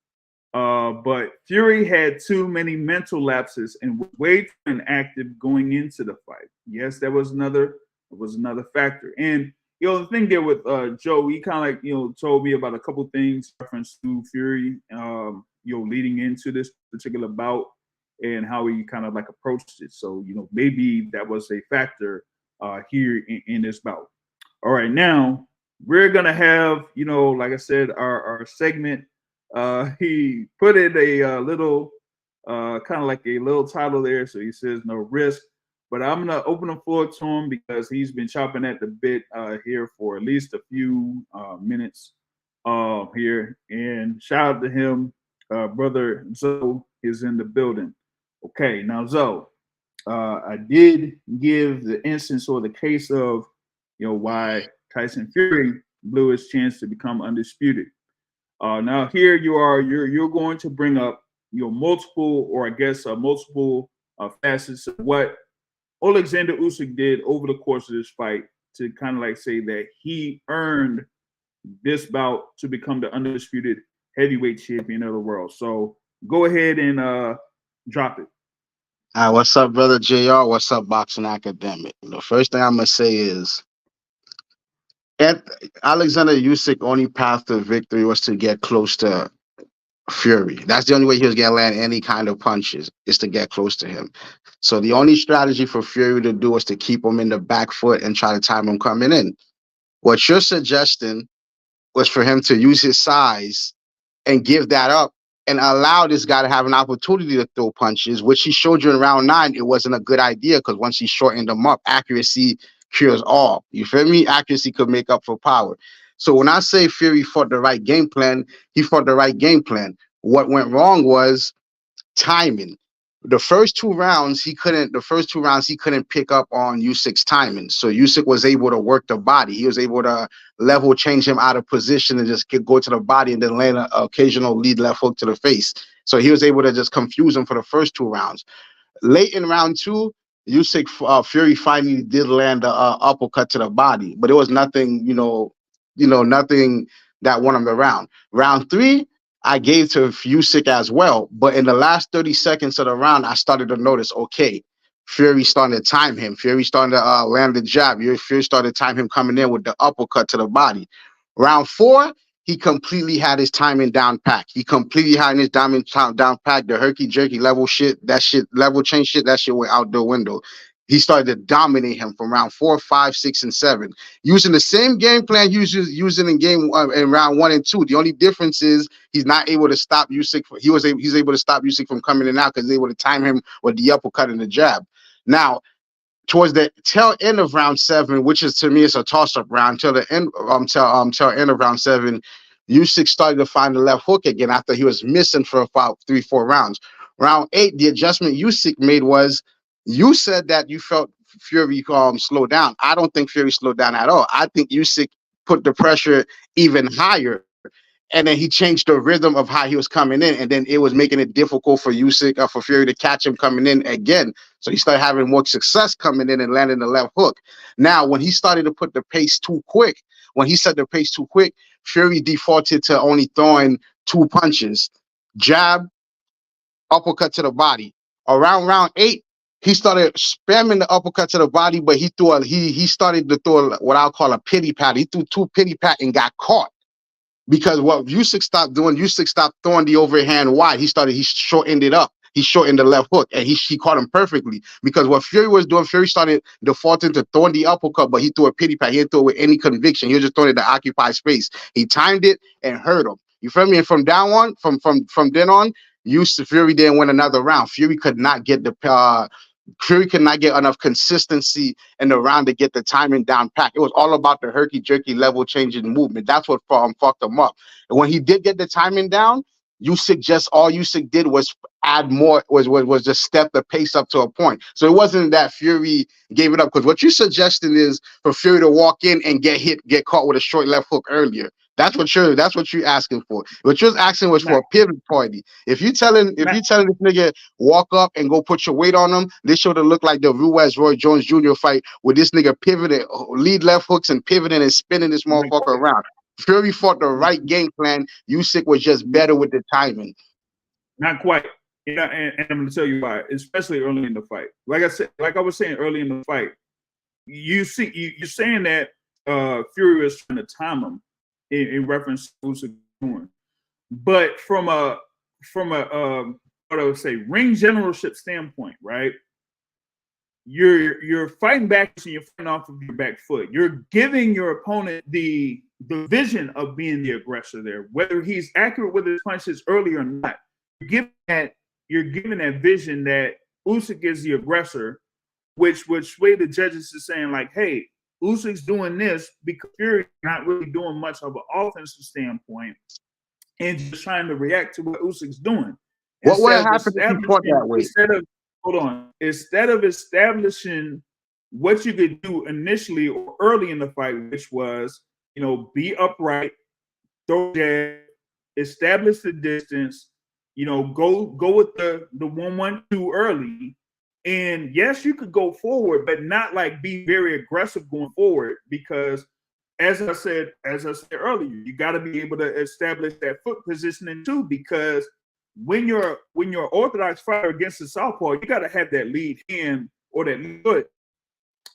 But Fury had too many mental lapses and was way too inactive going into the fight. Yes, that was another factor. And the thing there with Joe, he kind of like told me about a couple things reference to Fury, leading into this particular bout, and how he kind of like approached it. So maybe that was a factor here in this bout. All right, now we're gonna have like I said, our segment. He put in a little kind of like a little title there, so he says no risk. But I'm gonna open the floor to him because he's been chopping at the bit here for at least a few minutes here. And shout out to him, brother Zoe is in the building. Okay, now Zoe, I did give the instance or the case of why Tyson Fury blew his chance to become undisputed. Now here you are, you're going to bring up multiple, or I guess multiple facets of what Oleksandr Usyk did over the course of this fight to kind of like say that he earned this bout to become the undisputed heavyweight champion of the world. So go ahead and drop it. Hi, what's up, brother JR? What's up, Boxing Academic? The first thing I'm gonna say is Oleksandr Usyk only path to victory was to get close to Fury. That's the only way he was gonna land any kind of punches, is to get close to him. So the only strategy for Fury to do was to keep him in the back foot and try to time him coming in. What you're suggesting was for him to use his size and give that up and allow this guy to have an opportunity to throw punches, which he showed you in round 9. It wasn't a good idea because once he shortened him up, accuracy cures all. You feel me? Accuracy could make up for power. So when I say Fury fought the right game plan, he fought the right game plan. What went wrong was timing. the first two rounds he couldn't pick up on Usyk's timing. So Usyk was able to work the body. He was able to level change him out of position and just go to the body and then land an occasional lead left hook to the face. So he was able to just confuse him for the first two rounds. Late in round two, Usyk Fury finally did land a uppercut to the body, but it was nothing, nothing that won him the round. Round three, I gave to Usyk as well, but in the last 30 seconds of the round, I started to notice, okay, Fury starting to time him. Fury starting to land the jab. Fury started to time him coming in with the uppercut to the body. Round four, he completely had his timing down pack. He completely had his down pack. The herky-jerky level change shit, that shit went out the window. He started to dominate him from round 4, 5, 6, and 7, using the same game plan he was using in round 1 and 2. The only difference is he's not able to stop Usyk. He's able to stop Usyk from coming in and out because he's able to time him with the uppercut and the jab. Now, towards the tail end of round 7, which is to me is a toss-up round, till the end till end of round 7, Usyk started to find the left hook again after he was missing for about 3-4 rounds. Round 8, the adjustment Usyk made was, you said that you felt Fury slow down. I don't think Fury slowed down at all. I think Usyk put the pressure even higher. And then he changed the rhythm of how he was coming in, and then it was making it difficult for Usyk, for Fury to catch him coming in again. So he started having more success coming in and landing the left hook. Now, when he started to put the pace too quick, Fury defaulted to only throwing 2 punches: jab, uppercut to the body. Around round 8, he started spamming the uppercut to the body, but he started to throw what I'll call a pity pat. He threw 2 pity pat and got caught. Because what Usyk stopped doing, Usyk stopped throwing the overhand wide. He shortened it up. He shortened the left hook, and he caught him perfectly. Because what Fury was doing, Fury started defaulting to throwing the uppercut, but he threw a pity pat. He didn't throw it with any conviction. He was just throwing it to occupy space. He timed it and hurt him. You feel me? And from then on, Fury didn't win another round. Fury could not get enough consistency in the round to get the timing down pack. It was all about the herky-jerky level changing movement. That's what fucked him up. And when he did get the timing down, all Usyk did was add more, was just step the pace up to a point. So it wasn't that Fury gave it up, because what you're suggesting is for Fury to walk in and get caught with a short left hook earlier. That's what you're asking for. What you're asking was for a pivot party. If you telling this nigga walk up and go put your weight on him, this should have looked like the Ruiz Roy Jones Jr. fight with this nigga pivoting, lead left hooks and pivoting and spinning this motherfucker around. Fury fought the right game plan. Usyk was just better with the timing. Not quite. And I'm going to tell you why, especially early in the fight. Like I was saying early in the fight, you're saying that Fury was trying to time him in reference to Usyk doing. But from a what I would say, ring generalship standpoint, right? You're fighting back, and you're fighting off of your back foot. You're giving your opponent the vision of being the aggressor there, whether he's accurate with his punches early or not. You're giving that vision that Usyk is the aggressor, which way the judges are saying, like, hey, Usyk's doing this because Fury's not really doing much of an offensive standpoint and just trying to react to what Usyk's doing. What happened if he fought that way? Instead of establishing what you could do initially or early in the fight, which was, be upright, throw jab, establish the distance, go with the 1-1-2 early. And yes, you could go forward, but not like be very aggressive going forward, because as I said earlier, you got to be able to establish that foot positioning too, because when you're orthodox fighter against the southpaw, you got to have that lead hand or that lead foot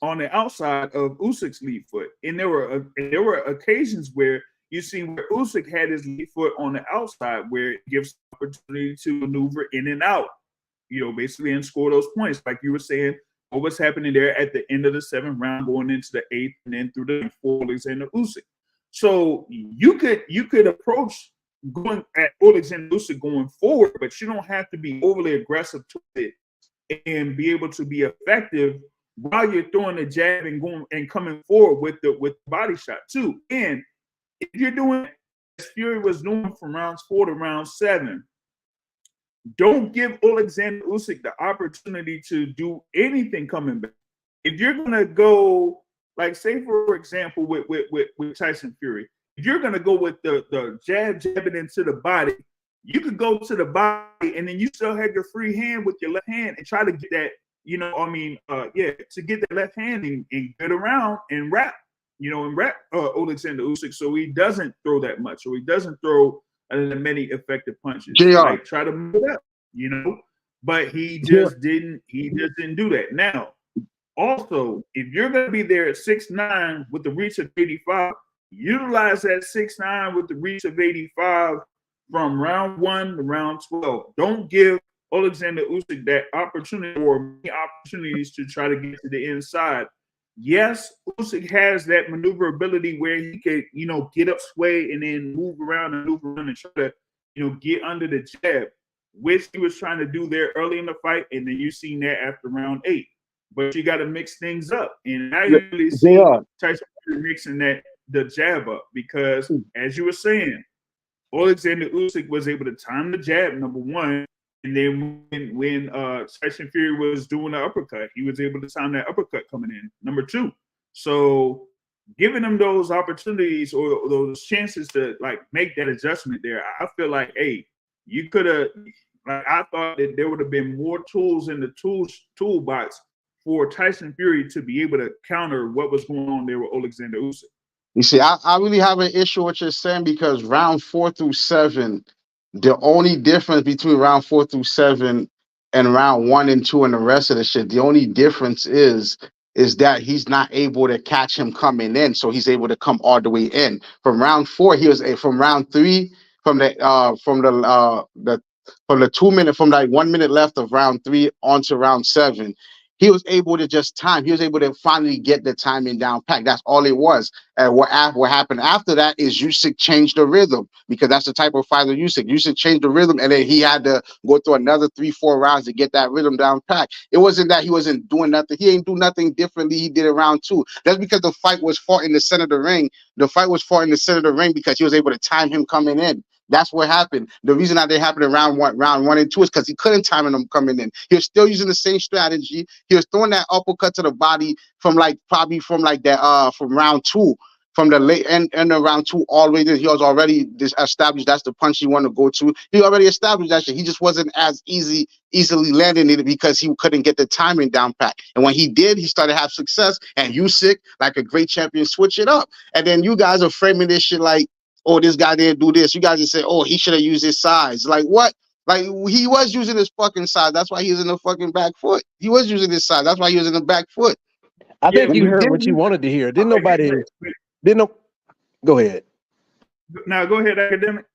on the outside of Usyk's lead foot. And there were occasions where you see where Usyk had his lead foot on the outside, where it gives opportunity to maneuver in and out, basically, and score those points. Like you were saying, what was happening there at the end of the 7th round, going into the 8th, and then through the 4th, Oleksandr Usyk. So you could approach going at Oleksandr Usyk going forward, but you don't have to be overly aggressive to it and be able to be effective while you're throwing the jab and going and coming forward with the body shot too. And if you're doing as Fury was doing from rounds 4 to round 7, don't give Oleksandr Usyk the opportunity to do anything coming back. If you're gonna go, like, say for example, with Tyson Fury, if you're gonna go with the jabbing into the body, you could go to the body and then you still have your free hand with your left hand and try to get that, to get that left hand and get around and wrap, Oleksandr Usyk so he doesn't throw that much, or he doesn't throw many effective punches. JR. Like, try to move it up, but he just didn't do that. Now, also, if you're going to be there at 6'9" with the reach of 85, utilize that 6'9" with the reach of 85 from round 1 to round 12. Don't give Oleksandr Usyk that opportunity or many opportunities to try to get to the inside. Yes, Usyk has that maneuverability where he could, get up, sway, and then move around and try to, get under the jab, which he was trying to do there early in the fight, and then you seen that after round 8. But you got to mix things up, and I really see Tyson mixing the jab up because, as you were saying, Oleksandr Usyk was able to time the jab, number one, and then when Tyson Fury was doing the uppercut, he was able to time that uppercut coming in, number 2. So giving him those opportunities or those chances to make that adjustment there, I feel like, hey, you could have. I thought that there would have been more tools in the toolbox for Tyson Fury to be able to counter what was going on there with Oleksandr Usyk. You see, I really have an issue with what you're saying because round 4 through 7, the only difference between round 4 through 7 and round 1 and 2 and the rest of the shit, the only difference is that he's not able to catch him coming in, so he's able to come all the way in. From round 4, from round 3, from the 2 minute, from 1 minute left of round 3 onto round 7. He was able to just time. He was able to finally get the timing down pat. That's all it was. And what happened after that is Usyk changed the rhythm because that's the type of fighter Usyk. Usyk changed the rhythm, and then he had to go through another 3-4 rounds to get that rhythm down pat. It wasn't that he wasn't doing nothing. He ain't do nothing differently. He did it round 2. That's because the fight was fought in the center of the ring. The fight was fought in the center of the ring because he was able to time him coming in. That's what happened. The reason that they happened in round 1 and 2 is because he couldn't time him coming in. He was still using the same strategy. He was throwing that uppercut to the body from from round 2, from the late end of round 2 all the way there. He was already established that's the punch he wanted to go to. He already established that shit. He just wasn't as easily landing it because he couldn't get the timing down pat. And when he did, he started to have success. And Usyk, like a great champion, switch it up. And then you guys are framing this shit like, oh, this guy didn't do this. You guys just say, oh, he should have used his size. Like, what? Like, he was using his fucking size. That's why he was in the fucking back foot. He was using his size. That's why he was in the back foot. I think you heard what you wanted to hear. Go ahead. Now, go ahead, academic.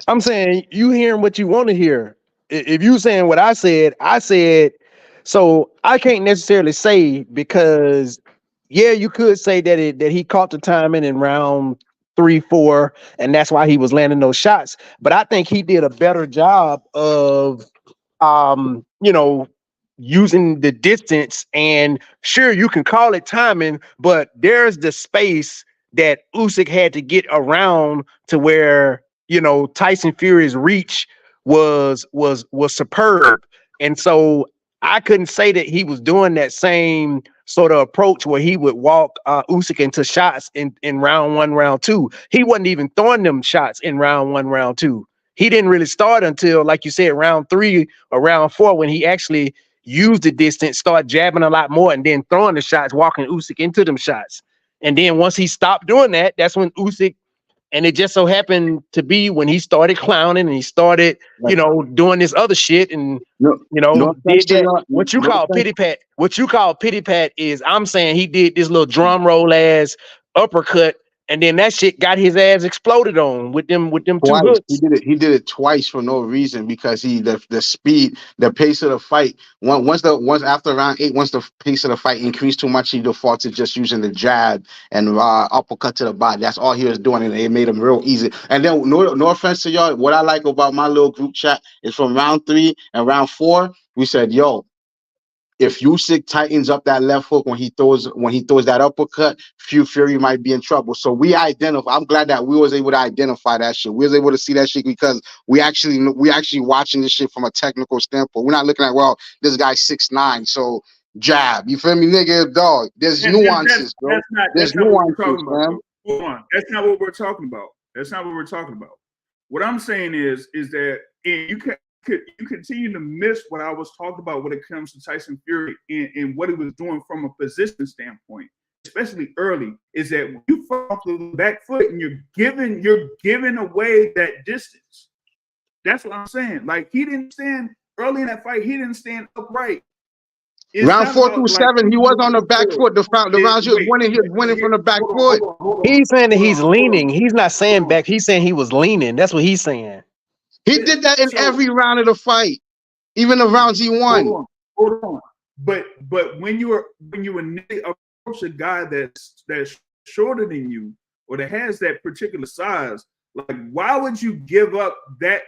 I'm saying you hearing what you want to hear. If you saying what I said, so I can't necessarily say because, yeah, you could say that he caught the timing in round 3, 4, and that's why he was landing those shots. But I think he did a better job of, using the distance. And sure, you can call it timing, but there's the space that Usyk had to get around to where, Tyson Fury's reach was superb. And so I couldn't say that he was doing that same sort of approach where he would walk Usyk into shots in round 1, round 2. He wasn't even throwing them shots in round 1, round 2. He didn't really start until, like you said, round 3 or round 4, when he actually used the distance, start jabbing a lot more, and then throwing the shots, walking Usyk into them shots. And then once he stopped doing that, that's when Usyk, and it just so happened to be when he started clowning and he started, doing this other shit and, did that. What you call pity pat. What you call pity pat is, I'm saying he did this little drum roll ass uppercut, and then that shit got his ass exploded on with them twice. 2 hooks. He did it twice for no reason because the speed, the pace of the fight. Once after round 8, once the pace of the fight increased too much, he defaulted just using the jab and uppercut to the body. That's all he was doing, and it made him real easy. And then no offense to y'all, what I like about my little group chat is from round 3 and round 4, we said, yo, if Usyk tightens up that left hook when he throws that uppercut, Fury might be in trouble. So I'm glad that we was able to identify that shit. We was able to see that shit because we actually watching this shit from a technical standpoint. We're not looking at, well, this guy's 6'9", so jab. You feel me, nigga? Dog. There's nuances, bro. There's nuances, man. Hold on. That's not what we're talking about. What I'm saying is that you continue to miss what I was talking about when it comes to Tyson Fury and what he was doing from a position standpoint, especially early, is that when you fall off the back foot and you're giving away that distance. That's what I'm saying. Like, he didn't stand early in that fight. He didn't stand upright. Round 4 through 7, he was on the back foot. The rounds he was winning from the back foot. He's saying that he's leaning. He's not saying back. He's saying he was leaning. That's what he's saying. He did that in every round of the fight, even the rounds he won. Hold on. But when you approach a guy that's shorter than you or that has that particular size, like, why would you give up that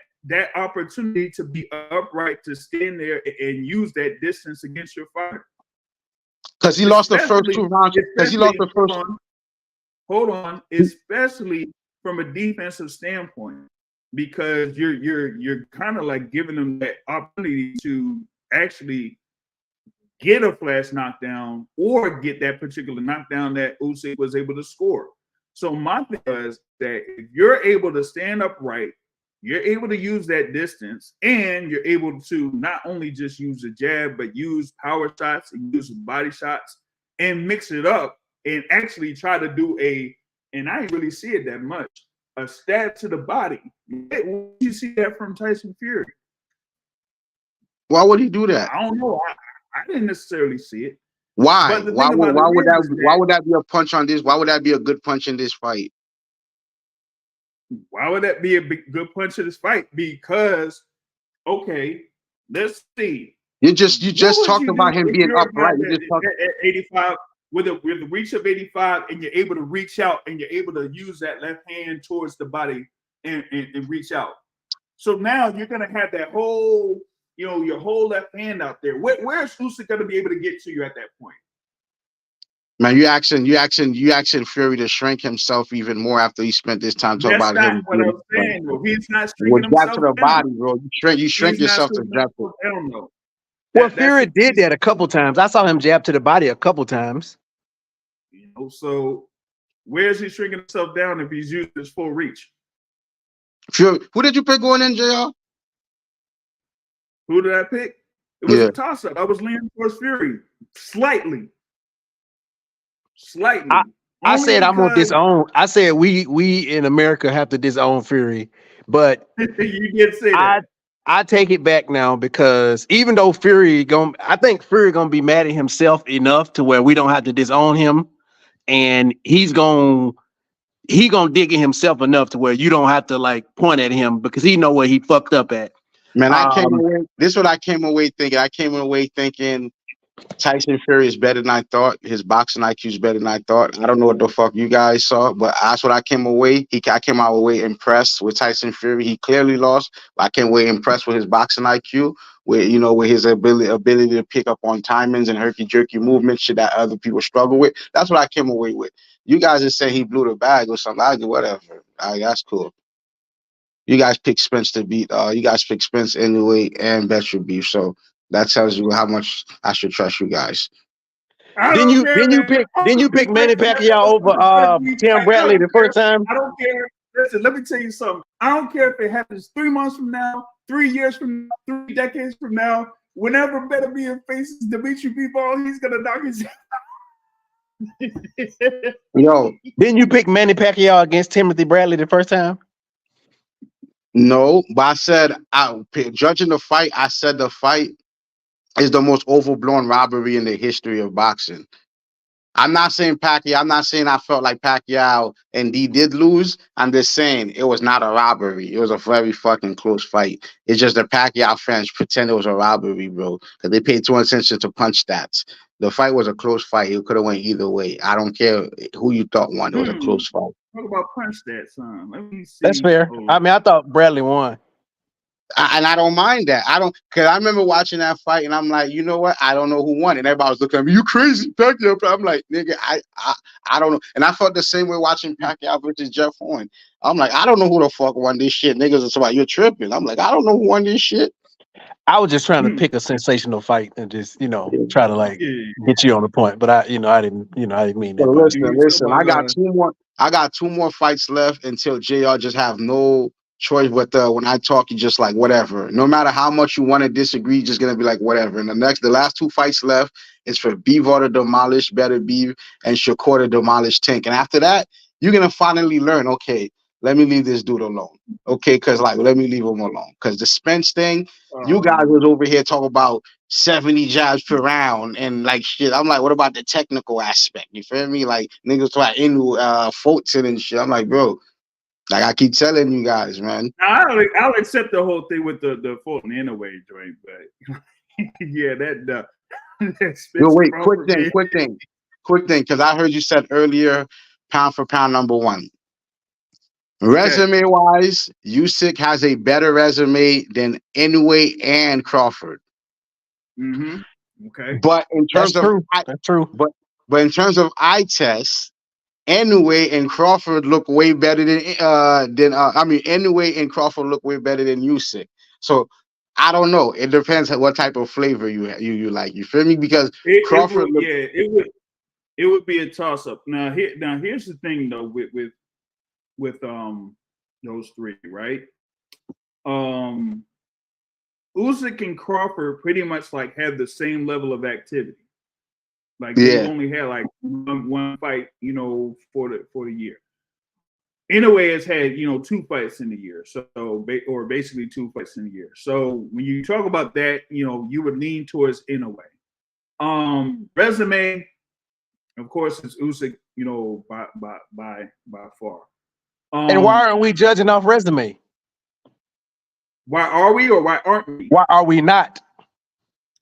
opportunity to be upright, to stand there and use that distance against your fighter? Because he lost the first 2 rounds. Because he lost the first. Hold on, especially from a defensive standpoint, because you're kind of like giving them that opportunity to actually get a flash knockdown or get that particular knockdown that Usyk was able to score. So my thing is that if you're able to stand upright, you're able to use that distance, and you're able to not only just use the jab, but use power shots and use body shots and mix it up and actually try to do and I didn't really see it that much, a stab to the body. When you see that from Tyson Fury? Why would he do that? I don't know. I didn't necessarily see it. Why? Why would that be a punch on this? Why would that be a good punch in this fight? Why would that be a good punch in this fight? Because, okay, let's see. You just talked about him being upright. You just talked at 85 with the reach of 85, and you're able to reach out and you're able to use that left hand towards the body and reach out. So now you're gonna have that whole, your whole left hand out there. Where's Usyk gonna be able to get to you at that point? Man, you asking Fury to shrink himself even more after he spent this time talking about him. That's not what I'm saying, bro. He's not shrinking himself to the body, bro. You shrink yourself to death. Hell no. Well, Fury did that a couple times. I saw him jab to the body a couple times. So where's he shrinking himself down if he's using his full reach? Fury, who did you pick going in, JR? Who did I pick? It was a toss-up. I was leaning towards Fury slightly. I said I'm gonna disown. I said we in America have to disown Fury, but you did say that. I take it back now, because even though I think Fury gonna be mad at himself enough to where we don't have to disown him, and he gonna dig in himself enough to where you don't have to like point at him because he know where he fucked up at. Man, this is what I came away thinking. I came away thinking Tyson Fury is better than I thought. His boxing IQ is better than I thought. I don't know what the fuck you guys saw, but that's what I came away. I came out away impressed with Tyson Fury. He clearly lost, but I came away impressed with his boxing IQ, with his ability to pick up on timings and herky-jerky movements, shit that other people struggle with. That's what I came away with. You guys just say he blew the bag or something. I do whatever. That's cool. You guys pick Spence to beat. You guys pick Spence anyway and bet your beef. So that tells you how much I should trust you guys. Then you pick Manny Pacquiao over Tim Bradley the first time. I don't care. Listen, let me tell you something. I don't care if it happens 3 months from now, 3 years from now, 3 decades from now. Whenever Beterbiev faces Dimitri Bivol, he's gonna knock his. Yo, didn't you pick Manny Pacquiao against Timothy Bradley the first time? No, but I said, judging the fight, I said the fight is the most overblown robbery in the history of boxing. I'm not saying Pacquiao. I'm not saying I felt like Pacquiao and he did lose. I'm just saying it was not a robbery. It was a very fucking close fight. It's just the Pacquiao fans pretend it was a robbery, bro, because they paid too much attention to punch stats. The fight was a close fight. It could have went either way. I don't care who you thought won. It was a close fight. Talk about punch stats, son. Let me see. That's fair. I mean, I thought Bradley won. And I don't mind that. Because I remember watching that fight, and I'm like, you know what? I don't know who won, and everybody was looking at me. You crazy, Pacquiao? I'm like, nigga, I don't know. And I felt the same way watching Pacquiao versus Jeff Horn. I'm like, I don't know who the fuck won this shit. Niggas are talking, you're tripping. I'm like, I don't know who won this shit. I was just trying to pick a sensational fight and just, try to like get you on the point. But I didn't mean that. Listen. I got two more fights left until JR just have no choice. But when I talk, you just like whatever. No matter how much you want to disagree, just gonna be like whatever. And the last two fights left is for Bivol to demolish Better Beef and Shakur to demolish Tank. And after that, you're gonna finally learn. Okay, let me leave this dude alone. Okay, because like let me leave him alone. Because the Spence thing, you guys was over here talking about 70 jabs per round and like shit. I'm like, what about the technical aspect? You feel me? Like niggas talk into Fulton and shit. I'm like, bro, like I keep telling you guys, man. I'll accept the whole thing with the Fulton anyway, joint, but yeah, that Yo, wait, quick thing, because I heard you said earlier, pound for pound number one. Resume wise, Usyk has a better resume than Inoue and Crawford. Okay. But in terms that's true. But in terms of eye tests, Inoue and Crawford look way better than Inoue and Crawford look way better than Usyk. So I don't know. It depends on what type of flavor you like. You feel me? Because Crawford it would be a toss up. Now here's the thing though with those three, right? Usyk and Crawford pretty much like have the same level of activity. Like they only had like one fight, for the year. Inoue has had, 2 fights in the year, or basically 2 fights in a year. So when you talk about that, you would lean towards Inoue. Resume, of course, it's Usyk, by far. And why aren't we judging off resume? Why are we or why aren't we? Why are we not?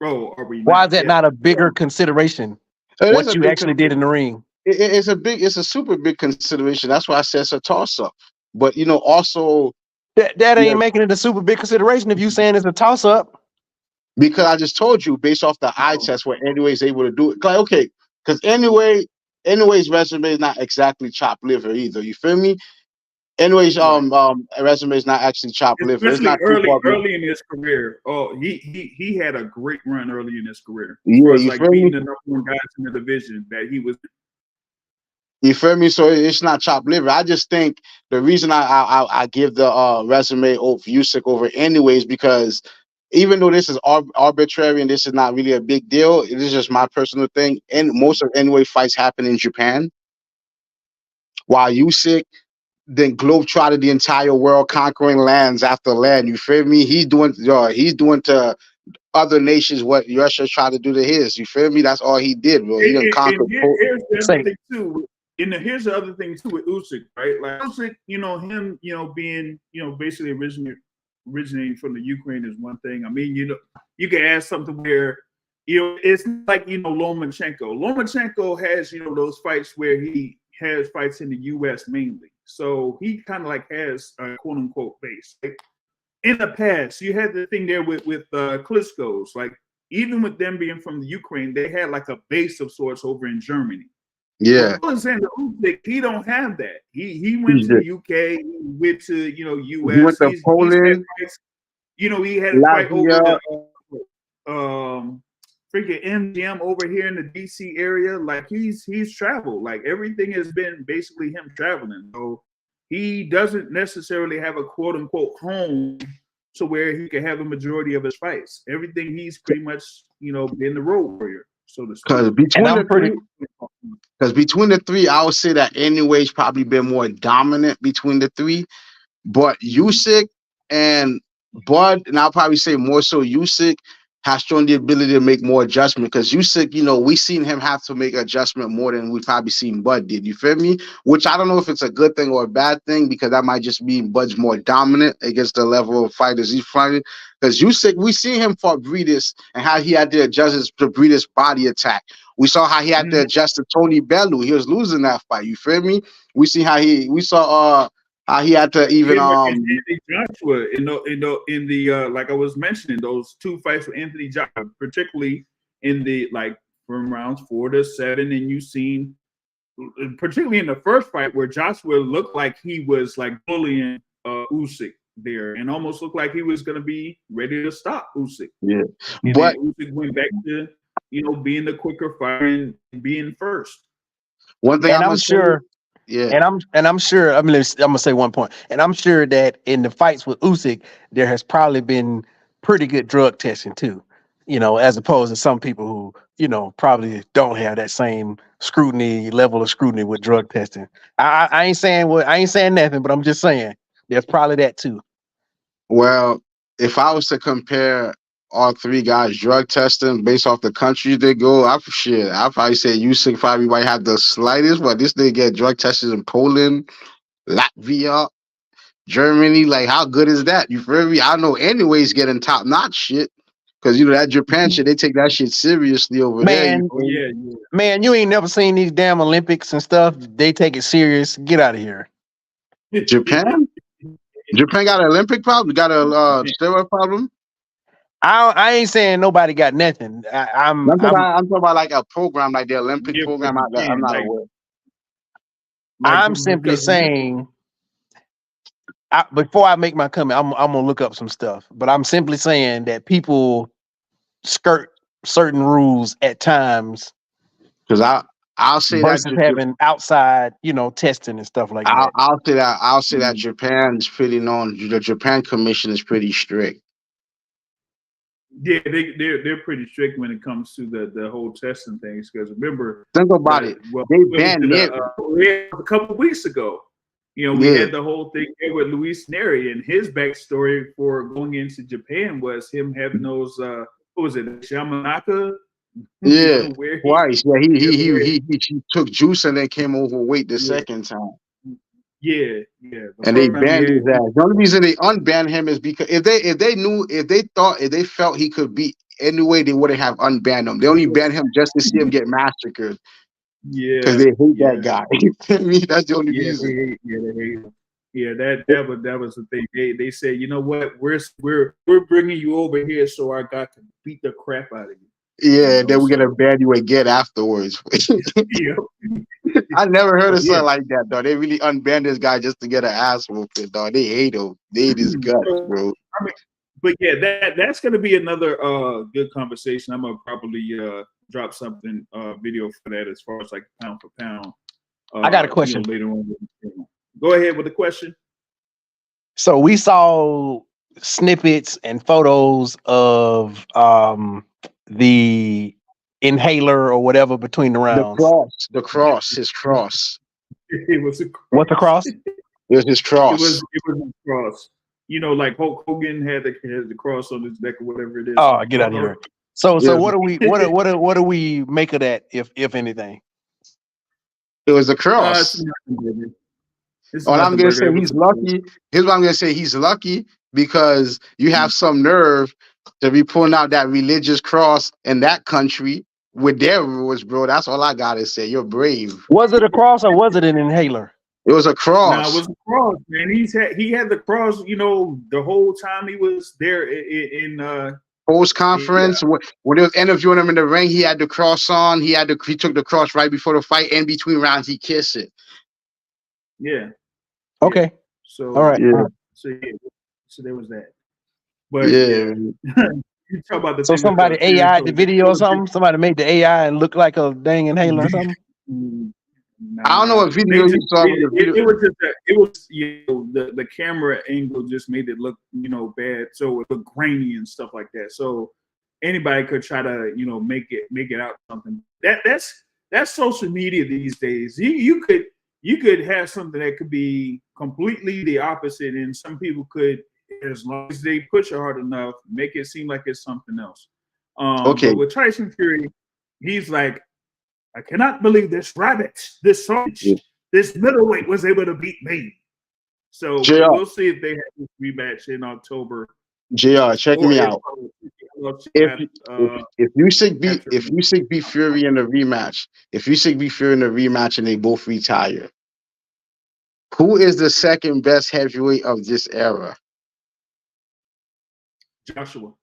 Oh, are we not? Why is that not a bigger consideration? What you actually did in the ring? It's a super big consideration. That's why I said it's a toss up. But also that ain't making it a super big consideration if you saying it's a toss up. Because I just told you based off the eye test what Inoue is able to do. Like, okay, because Inoue's resume is not exactly chopped liver either. You feel me? Inoue's resume is not actually chopped liver. It's not early in his career. Oh, he had a great run early in his career. Yeah, you like beating the number one guys in the division that he was. You feel me? So it's not chopped liver. I just think the reason I give the resume of Usyk over Inoue is because even though this is arbitrary and this is not really a big deal, it is just my personal thing. And most of Inoue fights happen in Japan, while Usyk then globetrotted the entire world, conquering lands after land. You feel me? He's doing to other nations what Russia tried to do to his. You feel me? That's all he did, bro. He didn't conquer. Here's the other thing too. Here's the other thing too with Usyk, right? Like Usyk, him, being, basically originating from the Ukraine is one thing. I mean, you can add something where, it's like, Lomachenko. Lomachenko has, those fights where he has fights in the U.S. mainly. So he kind of like has a quote unquote base. Like in the past, you had the thing there with Klitschko's. Like even with them being from the Ukraine, they had like a base of sorts over in Germany. Yeah, Oleksandr Usyk, he don't have that. He went to the UK, he went to US. He went to Poland. He had a fight over freaking MGM over here in the DC area. Like he's traveled. Like everything has been basically him traveling. So he doesn't necessarily have a quote unquote home to where he can have a majority of his fights. Everything he's pretty much, been the road warrior, so to speak. Because between the three, I would say that Inoue's probably been more dominant between the three. But Usyk and Bud, and I'll probably say more so Usyk, has shown the ability to make more adjustment. Because Usyk, we seen him have to make adjustment more than we probably seen Bud did. You feel me? Which I don't know if it's a good thing or a bad thing, because that might just mean Bud's more dominant against the level of fighters he's fighting. Because Usyk, we seen him fight Breedis and how he had to adjust to Breedis' body attack. We saw how he had to adjust to Tony Bellew. He was losing that fight. You feel me? We saw How he had to even Him against Anthony Joshua in the like I was mentioning, those two fights with Anthony Joshua, particularly in the like from rounds 4 to 7, and you seen particularly in the first fight where Joshua looked like he was like bullying Usyk there, and almost looked like he was going to be ready to stop Usyk. Yeah, and but then Usyk went back to being the quicker fighter and being first. one thing And I'm sure. Yeah. And I'm sure. I'm gonna say one point, and I'm sure that in the fights with Usyk, there has probably been pretty good drug testing too. As opposed to some people who probably don't have that same level of scrutiny with drug testing. I ain't saying nothing, but I'm just saying there's probably that too. Well, if I was to compare all three guys drug testing based off the countries they go, I'd probably say Usyk probably might have the slightest, but this nigga get drug tested in Poland, Latvia, Germany. Like, how good is that? You feel me? I know anyways getting top notch shit. Cause that Japan shit, they take that shit seriously over there. Man, you ain't never seen these damn Olympics and stuff. They take it serious. Get out of here. Japan got an Olympic problem. Got a steroid problem. I ain't saying nobody got nothing. I'm talking about like a program, like the Olympic program. I'm not aware. I'm simply saying. Before I make my comment, I'm gonna look up some stuff. But I'm simply saying that people skirt certain rules at times. Because I'll say versus that having outside, testing and stuff like that. I'll say that Japan's pretty known. The Japan Commission is pretty strict. Yeah, they're pretty strict when it comes to the whole testing things. Because remember, think about it. Well, they banned it a couple of weeks ago. We had the whole thing there with Luis Neri, and his backstory for going into Japan was him having those what was it, Shamanaka? Yeah, twice. Yeah, he took juice and then came overweight the second time. Yeah. And they banned his ass. The only reason they unbanned him is because if they felt he could beat anyway, they wouldn't have unbanned him. They only banned him just to see him get massacred. Yeah, because they hate that guy. You feel me? That's the only reason. They hate him. Yeah, that was the thing. They said, you know what, we're bringing you over here so our guy can beat the crap out of you. Yeah, then we're gonna ban you again afterwards. I never heard of something like that, though. They really unbanned this guy just to get an ass whooping, dog. They hate him. They hate his guts, bro. I mean, but yeah, that's gonna be another good conversation. I'm gonna probably drop something video for that as far as like pound for pound. I got a question later on. Go ahead with the question. So we saw snippets and photos of the inhaler or whatever between the rounds. His cross. It was a cross. What's the cross? It was his cross. It was his cross. Like Hulk Hogan had the cross on his neck or whatever it is. Oh, get out of here. So what do we make of that, if anything? It was a cross. All I'm gonna say, he's lucky. Here's what I'm gonna say: he's lucky because you have some nerve to be pulling out that religious cross in that country with their rules, bro. That's all I gotta say. You're brave. Was it a cross or was it an inhaler? It was a cross. No, it was a cross, man. He had the cross, the whole time he was there in post conference when they was interviewing him in the ring. He had the cross on. He took the cross right before the fight. In between rounds, he kissed it. Yeah. Okay. So all right. Yeah. So there was that. But yeah. You talk about the so somebody AI the video or something. Somebody made the AI and look like a dang inhaler or something. I don't know what video you saw. It was just the camera angle just made it look bad, so it looked grainy and stuff like that. So anybody could try to make it out something. That's social media these days. You could have something that could be completely the opposite, and some people could, as long as they push it hard enough, make it seem like it's something else. Okay. But with Tyson Fury, he's like, I cannot believe this rabbit, this sausage, this middleweight was able to beat me. So we'll see if they have this rematch in October. JR, check me out. If Usyk beat Fury in the rematch, and they both retire, Who is the second best heavyweight of this era? Joshua.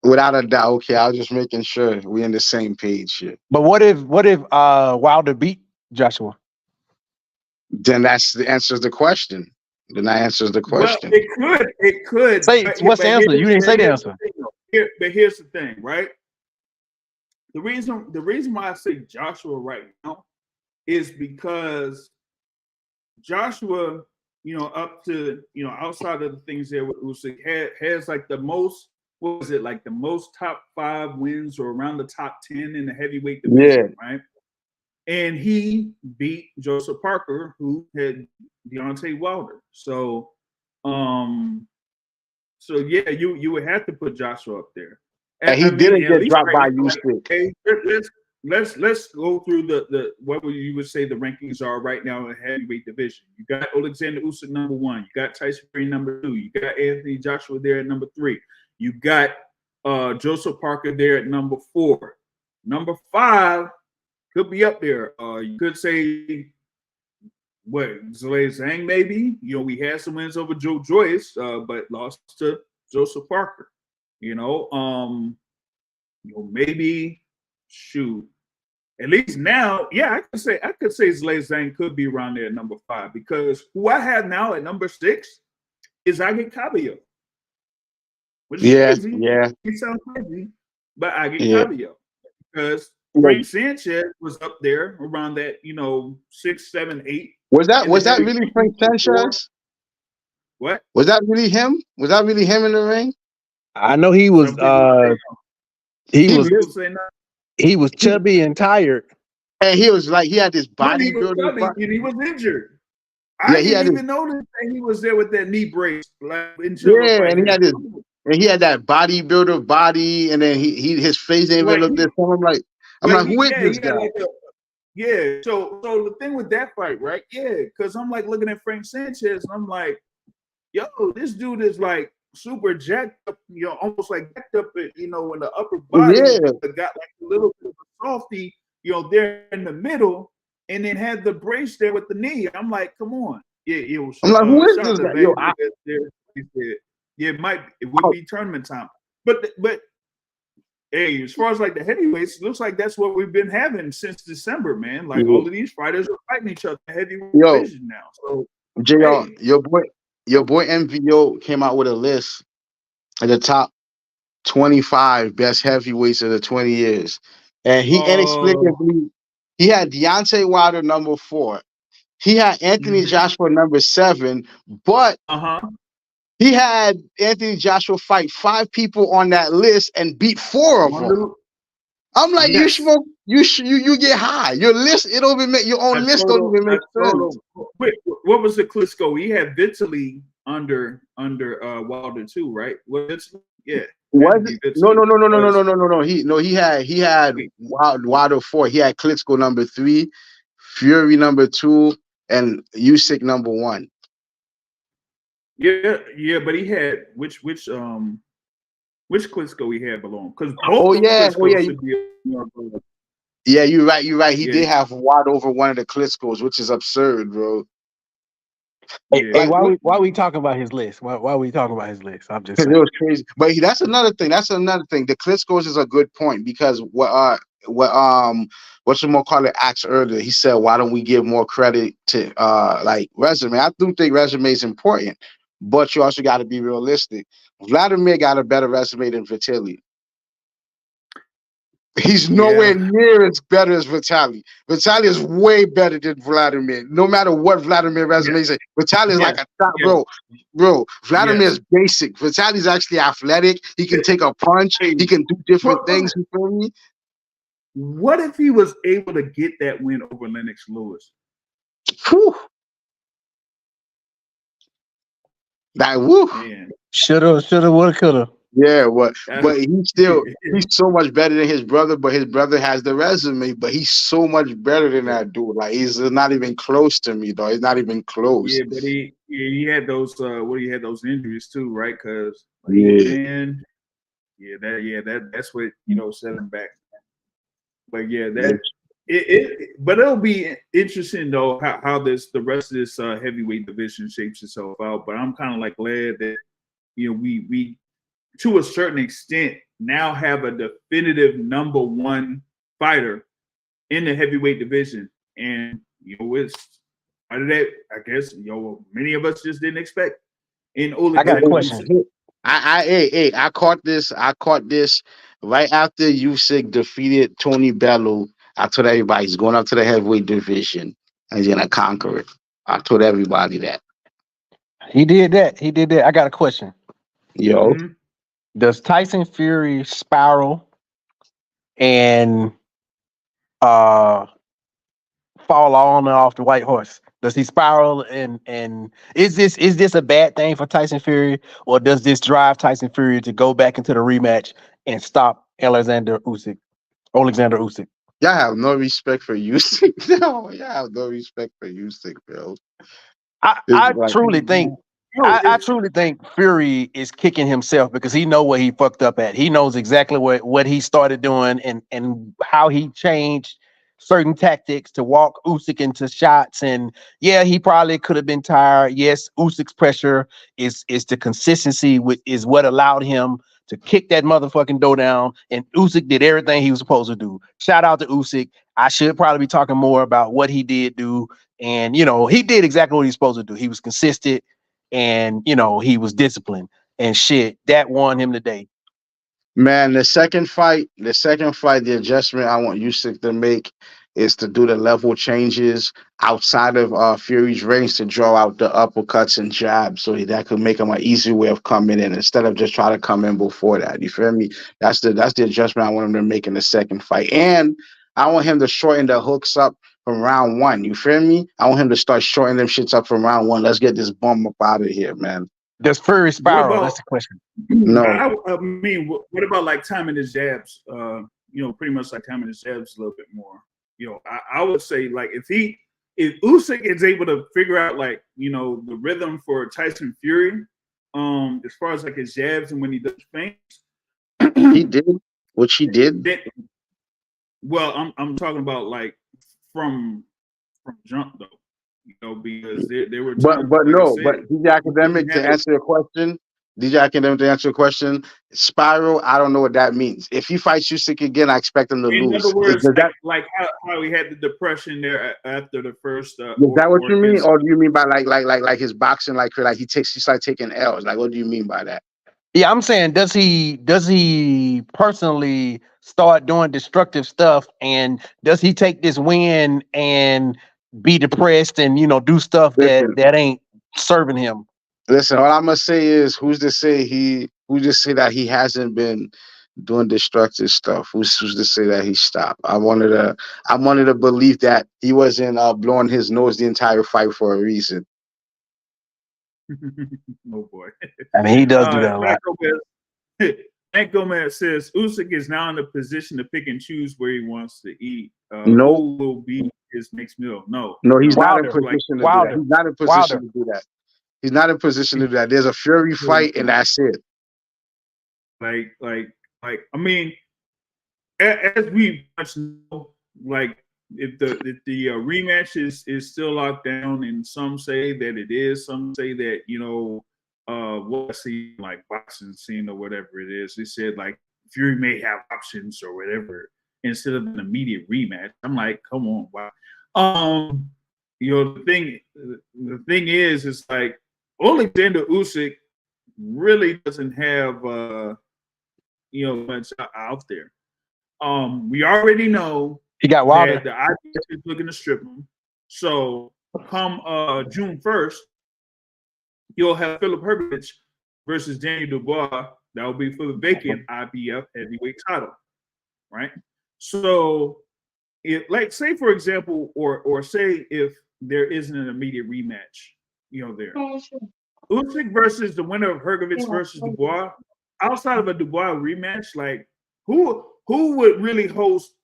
Without a doubt. Okay, I was just making sure we're in the same page here. But what if Wilder beat Joshua? Then that's the answers the question. Then that answers the Well, question. it could. Say what's the answer? You didn't say the answer. But here's the thing, right? The reason why I say Joshua right now is because Joshua, up to outside of the things there with Usyk, has like the most. What was it, like the most top 5 wins or around the top 10 in the heavyweight division, right? And he beat Joseph Parker, who had Deontay Wilder. So yeah, you would have to put Joshua up there. And he didn't get dropped by Usyk. Hey, let's go through the what you would say the rankings are right now in the heavyweight division. You got Oleksandr Usyk number 1. You got Tyson Fury number 2. You got Anthony Joshua there at number 3. You got Joseph Parker there at number 4. Number 5 could be up there. You could say Zhilei Zhang maybe. We had some wins over Joe Joyce, but lost to Joseph Parker. Maybe shoot. At least now, yeah, I could say Zhilei Zhang could be around there at number 5 because who I have now at number 6 is Agit Cabello. Which is crazy. Yeah. It sounds crazy, but Agit Cabello because Frank Sanchez was up there around that 6, 7, 8. Was that really Frank Sanchez? What? Was that really him? Was that really him in the ring? I know he was he was chubby and tired. And he was like he had this bodybuilder body. And he was injured. I didn't even notice that he was there with that knee brace. And he had that bodybuilder body, and then his face ain't even look this. I'm like, who is this guy? So the thing with that fight, right? Yeah, because I'm like looking at Frank Sanchez, and I'm like, yo, this dude is like super jacked up, almost like jacked up, in the upper body. Got like a little bit of a softy, there in the middle, and then had the brace there with the knee. I'm like, come on. Yeah, I'm like, who is this guy? It would be tournament time. But hey, as far as like the heavyweights, it looks like that's what we've been having since December, man. Like all of these fighters are fighting each other in heavyweight division now. So JR, your boy MVO came out with a list of the top 25 best heavyweights of the 20 years. And he inexplicably he had Deontay Wilder number 4. He had Anthony Joshua number 7, but he had Anthony Joshua fight 5 people on that list and beat 4 of them. I'm like, you smoke, you get high. Your list, it don't even make your own list don't even make sense. Wait, what was the Klitschko? He had Vitaly under Wilder too, right? Yeah. Was it? No. He had Wilder 4. He had Klitschko number 3, Fury number 2, and Usyk number 1. Yeah, but he had which Klitschko he had below him? Because yeah, you're right. He did have Wilder over one of the Klitschkos, which is absurd, bro. Hey, why we talking about his list? Why we talking about his list? I'm just saying. It was crazy. But that's another thing. The Klitschkos is a good point because what Call it asked earlier, he said, why don't we give more credit to like resume? I do think resume is important, but you also got to be realistic. Vladimir got a better resume than Vitaly. He's nowhere near as better as Vitaly. Vitaly is way better than Vladimir. No matter what Vladimir resume says, Vitaly is like a top, bro. Vladimir is basic. Vitaly's actually athletic. He can take a punch. He can do different things. You feel me? What if he was able to get that win over Lennox Lewis? Whew. Shoulda, woulda, coulda. Yeah, but he's so much better than his brother, but his brother has the resume, but he's so much better than that dude. Like he's not even close to me, though. He's not even close. Yeah, but he had those he had those injuries too, right? Because that's what set him back. But But it'll be interesting though how the rest of this heavyweight division shapes itself out. But I'm kind of like glad that we to a certain extent now have a definitive number one fighter in the heavyweight division, and it's out of that. I guess many of us just didn't expect. In I got a question. I caught this. I caught this right after Usyk defeated Tony Bellew. I told everybody he's going up to the heavyweight division and he's gonna conquer it. I told everybody that. He did that. He did that. I got a question. Yo, Does Tyson Fury spiral and fall on and off the white horse? Does he spiral and is this a bad thing for Tyson Fury, or does this drive Tyson Fury to go back into the rematch and stop Oleksandr Usyk? y'all have no respect for Usyk. No, y'all have no respect for Usyk, bro. I truly think Fury is kicking himself because he know what he fucked up at. He knows exactly what he started doing and how he changed certain tactics to walk Usyk into shots. And yeah, he probably could have been tired. Yes, Usyk's pressure is the consistency is what allowed him to kick that motherfucking door down. And Usyk did everything he was supposed to do. Shout out to Usyk. I should probably be talking more about what he did do. And he did exactly what he's supposed to do. He was consistent. And he was disciplined and shit that won him the day. Man, the second fight, the adjustment I want Usyk to make is to do the level changes outside of Fury's range to draw out the uppercuts and jabs, so that could make him an easy way of coming in instead of just trying to come in before that. You feel me? That's the adjustment I want him to make in the second fight, and I want him to shorten the hooks up from round one. You feel me? I want him to start shortening them shits up from round one. Let's get this bum up out of here, man. Does Fury spiral? That's the question. No. I mean, what about like timing his jabs? Pretty much like timing his jabs a little bit more. I would say like if Usyk is able to figure out like the rhythm for Tyson Fury, as far as like his jabs and when he does things, he did, which he did. Well, I'm talking about like from jump though, because there were times, but like no, said, but DJ Academic to answer your question, spiral. I don't know what that means. If he fights Usyk again, I expect him to lose. In other words, like how he had the depression there after the first. Is that what you mean, or do you mean by like his boxing, like he's like taking L's? Like, what do you mean by that? Yeah, I'm saying, does he personally start doing destructive stuff, and does he take this win and be depressed and do stuff that ain't serving him? Listen, all I'm gonna say is, who's to say that he hasn't been doing destructive stuff? Who's to say that he stopped? I wanted to believe that he wasn't blowing his nose the entire fight for a reason. Oh boy. I mean, he does do that a lot. Frank Gomez says Usyk is now in a position to pick and choose where he wants to eat. No, who will be his next meal? No, he's not in position to do that. He's not in position to do that. He's not in position to do that. There's a Fury fight, and that's it. Like, I mean, as we much know, like if the rematch is still locked down, and some say that it is, some say that what I see like boxing scene or whatever it is, they said like Fury may have options or whatever instead of an immediate rematch. I'm like, come on, wow. The thing is like Oleksandr Usyk really doesn't have much out there. We already know he got Wilder. That the IBF is looking to strip him. So come June 1st, you'll have Philip Hergovich versus Daniel Dubois. That will be for the vacant IBF heavyweight title, right? So, say for example, or say if there isn't an immediate rematch, there. Usyk versus the winner of Hergovich versus Dubois. Outside of a Dubois rematch, like who would really host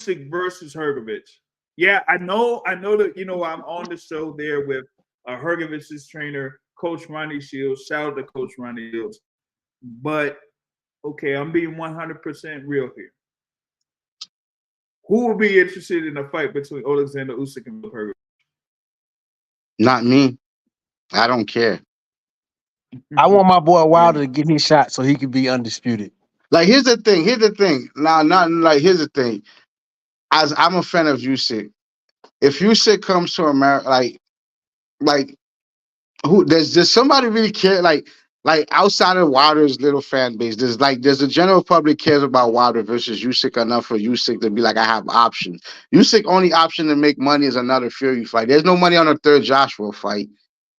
Usyk versus Hergovich? Yeah, I know that I'm on the show there with Hergovich's trainer, Coach Ronnie Shields. Shout out to Coach Ronnie Shields. But okay, I'm being 100% real here. Who would be interested in a fight between Oleksandr Usyk and Wilder? Not me. I don't care. I want my boy Wilder to get his shot so he can be undisputed. Like, here's the thing. Now, not like, here's the thing. As I'm a fan of Usyk, if Usyk comes to America, like who does somebody really care? Like outside of Wilder's little fan base, does the general public cares about Wilder versus Usyk enough for Usyk to be like, I have options? Usyk only option to make money is another Fury fight. There's no money on a third Joshua fight.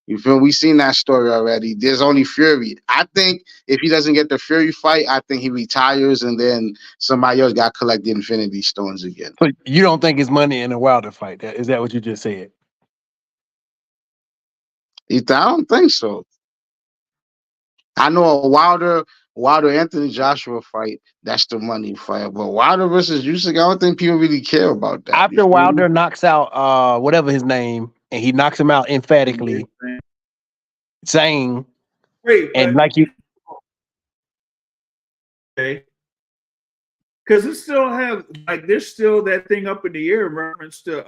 You feel? We've seen that story already. There's only Fury. I think if he doesn't get the Fury fight, I think he retires and then somebody else got collect the Infinity Stones again. So you don't think it's money in a Wilder fight? Is that what you just said? I don't think so. I know a Wilder Anthony Joshua fight, that's the money fight. But Wilder versus Usyk, I don't think people really care about that. After Wilder knocks out whatever his name, and he knocks him out emphatically, saying, Wait, and like you, okay, because it still have there's still that thing up in the air in reference to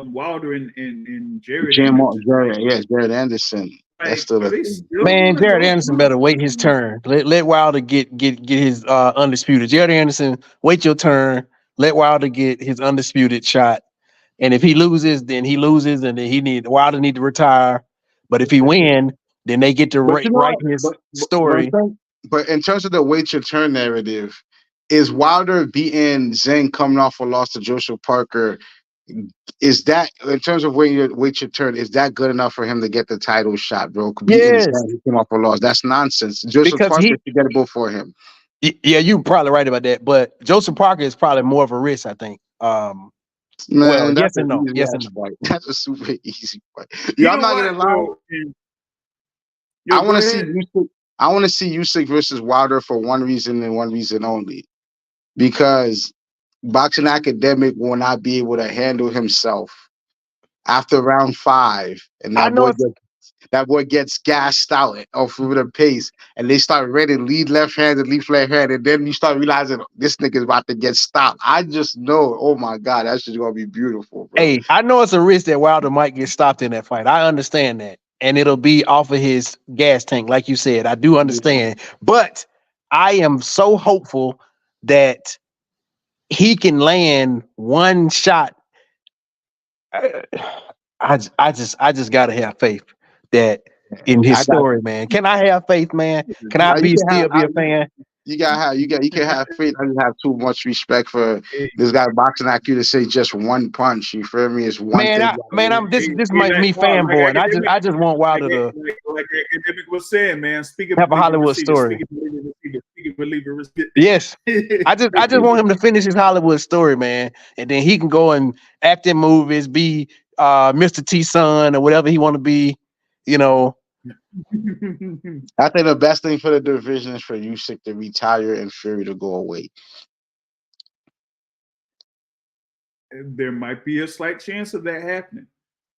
Wilder and Jared. Jared Anderson. That's still the thing. Man, Jared Anderson better wait his turn. Let Wilder get his undisputed. Jared Anderson, wait your turn. Let Wilder get his undisputed shot. And if he loses, then he loses, and then Wilder need to retire. But if he win, then they get to write his story. But in terms of the wait your turn narrative, is Wilder beating Zhang coming off a loss to Joseph Parker? Is that, in terms of wait your turn, is that good enough for him to get the title shot, bro? Yes. He came off a loss. That's nonsense. Joseph Parker should get it before him. Yeah, you're probably right about that. But Joseph Parker is probably more of a risk, I think. Man, yes and no. Yes and no. That's a super easy fight. I'm not gonna lie. I want to see Usyk versus Wilder for one reason and one reason only, because Boxing Academic will not be able to handle himself after round 5, and that boy gets gassed out off of the pace, and they start running lead left hand, and then you start realizing this nigga's about to get stopped. I just know, oh my God, that's just gonna be beautiful, bro. Hey, I know it's a risk that Wilder might get stopped in that fight. I understand that, and it'll be off of his gas tank, like you said. I do understand, but I am so hopeful that he can land one shot. I just gotta have faith that in his story, man. Can I have faith, man? Can I still be a fan? You can have faith. I just have too much respect for this guy Boxing IQ to say just one punch. You feel me? It's one thing. This might be fanboy, and I just want Wilder to like Academic was saying, man. Have a Hollywood story. Yes, I just want him to finish his Hollywood story, man, and then he can go and act in movies, be Mr. T son or whatever he want to be, you know. I think the best thing for the division is for Usyk to retire and Fury to go away. There might be a slight chance of that happening.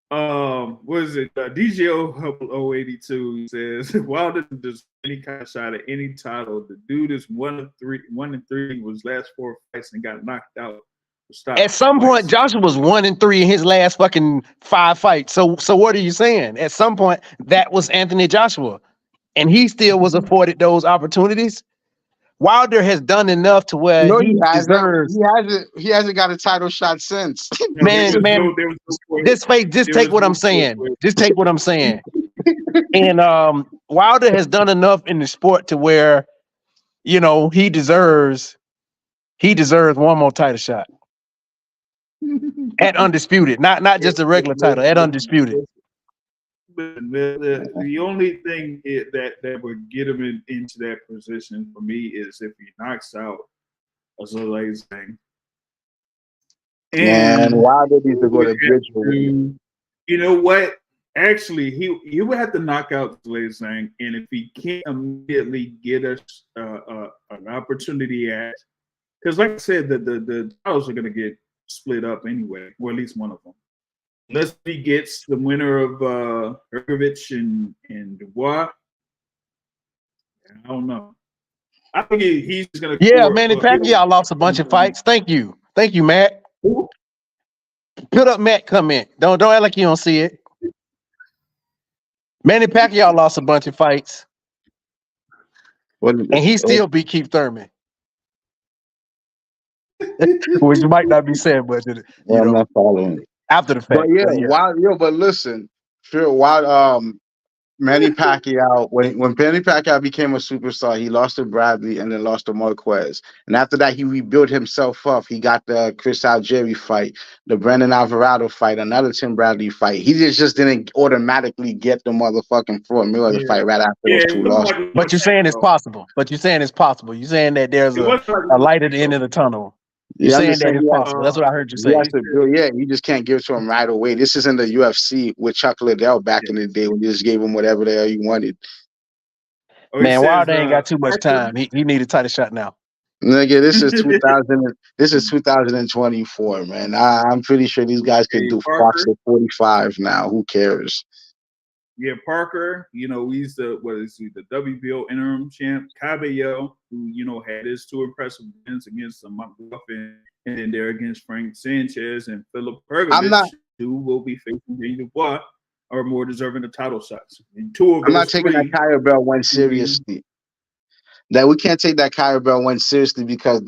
What is it? DJO 082 says Wilder does any kind of shot at any title. The dude is 1-3 was last 4 fights and got knocked out. At some point, Joshua was 1-3 in his last fucking 5 fights. So what are you saying? At some point, that was Anthony Joshua, and he still was afforded those opportunities. Wilder has done enough to where he deserves. He hasn't got a title shot since. Man, just take what I'm saying. Just take what I'm saying. And Wilder has done enough in the sport to where, you know, he deserves one more title shot. At undisputed, not just a regular title, at undisputed. The only thing that would get him into that position for me is if he knocks out Oleksandr. And Wilder needs to go to Bridgewood. You know what? Actually, he would have to knock out Oleksandr, and if he can't immediately get us an opportunity at, because like I said, the titles are going to get split up anyway, or at least one of them. Unless he gets the winner of Hergovich and Dubois. I don't know. I think he's going to. Yeah, Manny Pacquiao lost a bunch of fights. Thank you, Matt. Put up Matt comment. Don't act like you don't see it. Manny Pacquiao lost a bunch of fights, and he still beat Keith Thurman. Which might not be said, but you I'm know, not following it. after the fact. But yeah, but listen, sure, why Manny Pacquiao, when Manny Pacquiao became a superstar, he lost to Bradley and then lost to Marquez. And after that, he rebuilt himself up. He got the Chris Algieri fight, the Brendan Alvarado fight, another Tim Bradley fight. He just didn't automatically get the motherfucking Floyd Mayweather fight right after those two losses. But you're saying it's possible. You're saying that there's a light at the end of the tunnel. You're saying that it's possible. That's what I heard you say. You just can't give it to him right away. This is in the UFC with Chuck Liddell back in the day when you just gave him whatever the hell you wanted. Man, Wilder ain't got too much time. He need a title shot now. Nigga, this is 2000. This is 2024, man. I'm pretty sure these guys could do Fox at 45 now. Who cares? Yeah, Parker, he's the WBO interim champ. Cabello, who, had his two impressive wins against McGuffin, and then they're against Frank Sanchez and Philip Pergovich, who will be facing Daniel Dubois, are more deserving of title shots. And I'm not taking that Kyra Bell win seriously. That we can't take that Kyra Bell win seriously because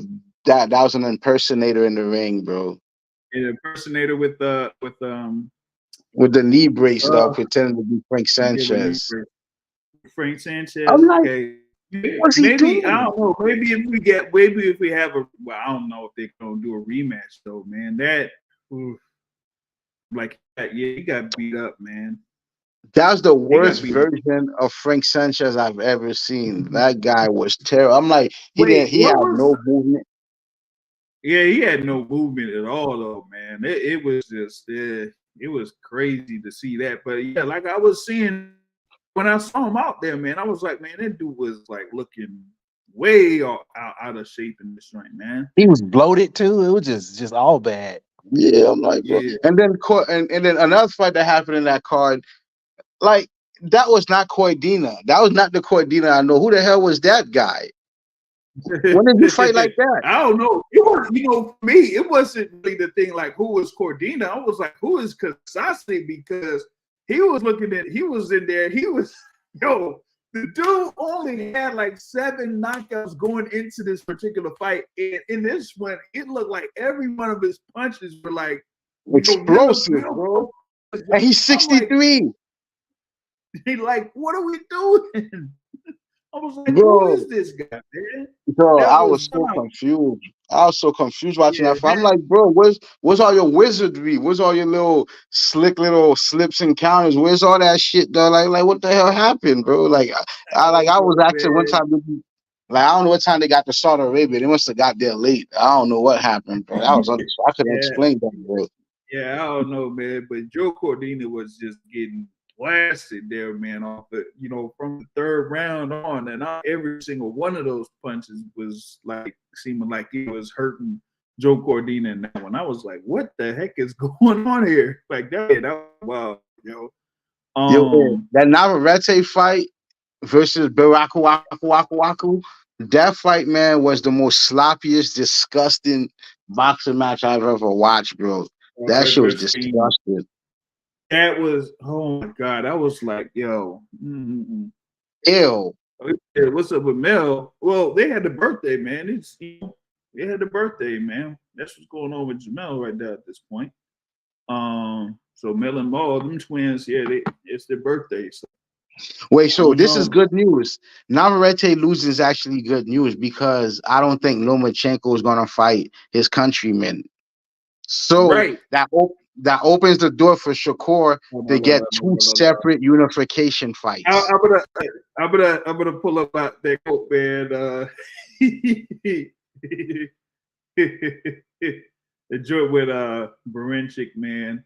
that was an impersonator in the ring, bro. An impersonator with the knee brace, though, pretending to be Frank Sanchez. Frank Sanchez. I'm like, okay. What's he doing? I don't know. Maybe if we have I don't know if they're gonna do a rematch though, man. He got beat up, man. That was the worst version of Frank Sanchez I've ever seen. That guy was terrible. I'm like, he had no movement. Yeah, he had no movement at all, though, man. It was just, it was crazy to see that. But yeah, like I was seeing when I saw him out there, man, I was like, man, that dude was like looking way out of shape in this joint, man. He was bloated too. It was just all bad. Yeah, I'm like, bro. And then another fight that happened in that card, like that was not Cordina. That was not the Cordina I know. Who the hell was that guy? When did you fight like that? I don't know. It was, for me, it wasn't really the thing like who was Cordina. I was like, who is Kasasi? Because he was in there. The dude only had like 7 knockouts going into this particular fight. And in this one, it looked like every one of his punches were like explosive, bro. And he's 63. He like, what are we doing? I was like, who is this guy, man? Bro, I was so confused. I was so confused watching that fight. I'm like, bro, where's all your wizardry? Where's all your little slick little slips and counters? Where's all that shit, though? Like what the hell happened, bro? Like, I was actually one time, like, I don't know what time they got to Saudi Arabia. They must have got there late. I don't know what happened, bro. I couldn't explain that, bro. Yeah, I don't know, man. But Joe Cordina was just getting blasted there, man, off the, from the third round on, and every single one of those punches was like seeming like it was hurting Joe Cordina in that one. I was like, what the heck is going on here? Like that was wild, that Navarrete fight versus Baraku Waku, that fight, man, was the most sloppiest, disgusting boxing match I've ever watched, bro. That shit was disgusting. That was, oh my God, I was like, yo. Ew. What's up with Mel? Well, they had the birthday, man. They had the birthday, man. That's what's going on with Jamel right there at this point. So Mel and Maul, them twins, it's their birthday. So. Wait, so this is good news. Navarrete losing is actually good news because I don't think Lomachenko is gonna fight his countrymen. So that opens the door for Shakur to get 2 separate unification fights. I'm gonna pull up that quote, man. The joint with Barincic, man.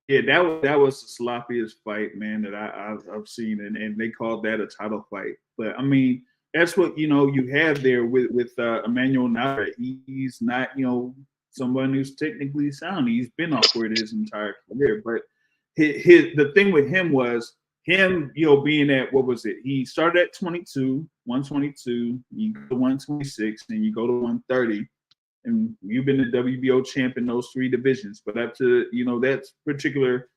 Yeah, that was the sloppiest fight, man, that I've seen, and they called that a title fight. But I mean, that's what you have there with Emmanuel Navarrete. He's not someone who's technically sound. He's been awkward his entire career. But the thing with him was him, being at, what was it? He started at 122, you go to 126, and you go to 130. and you've been the WBO champ in those 3 divisions. But up to that particular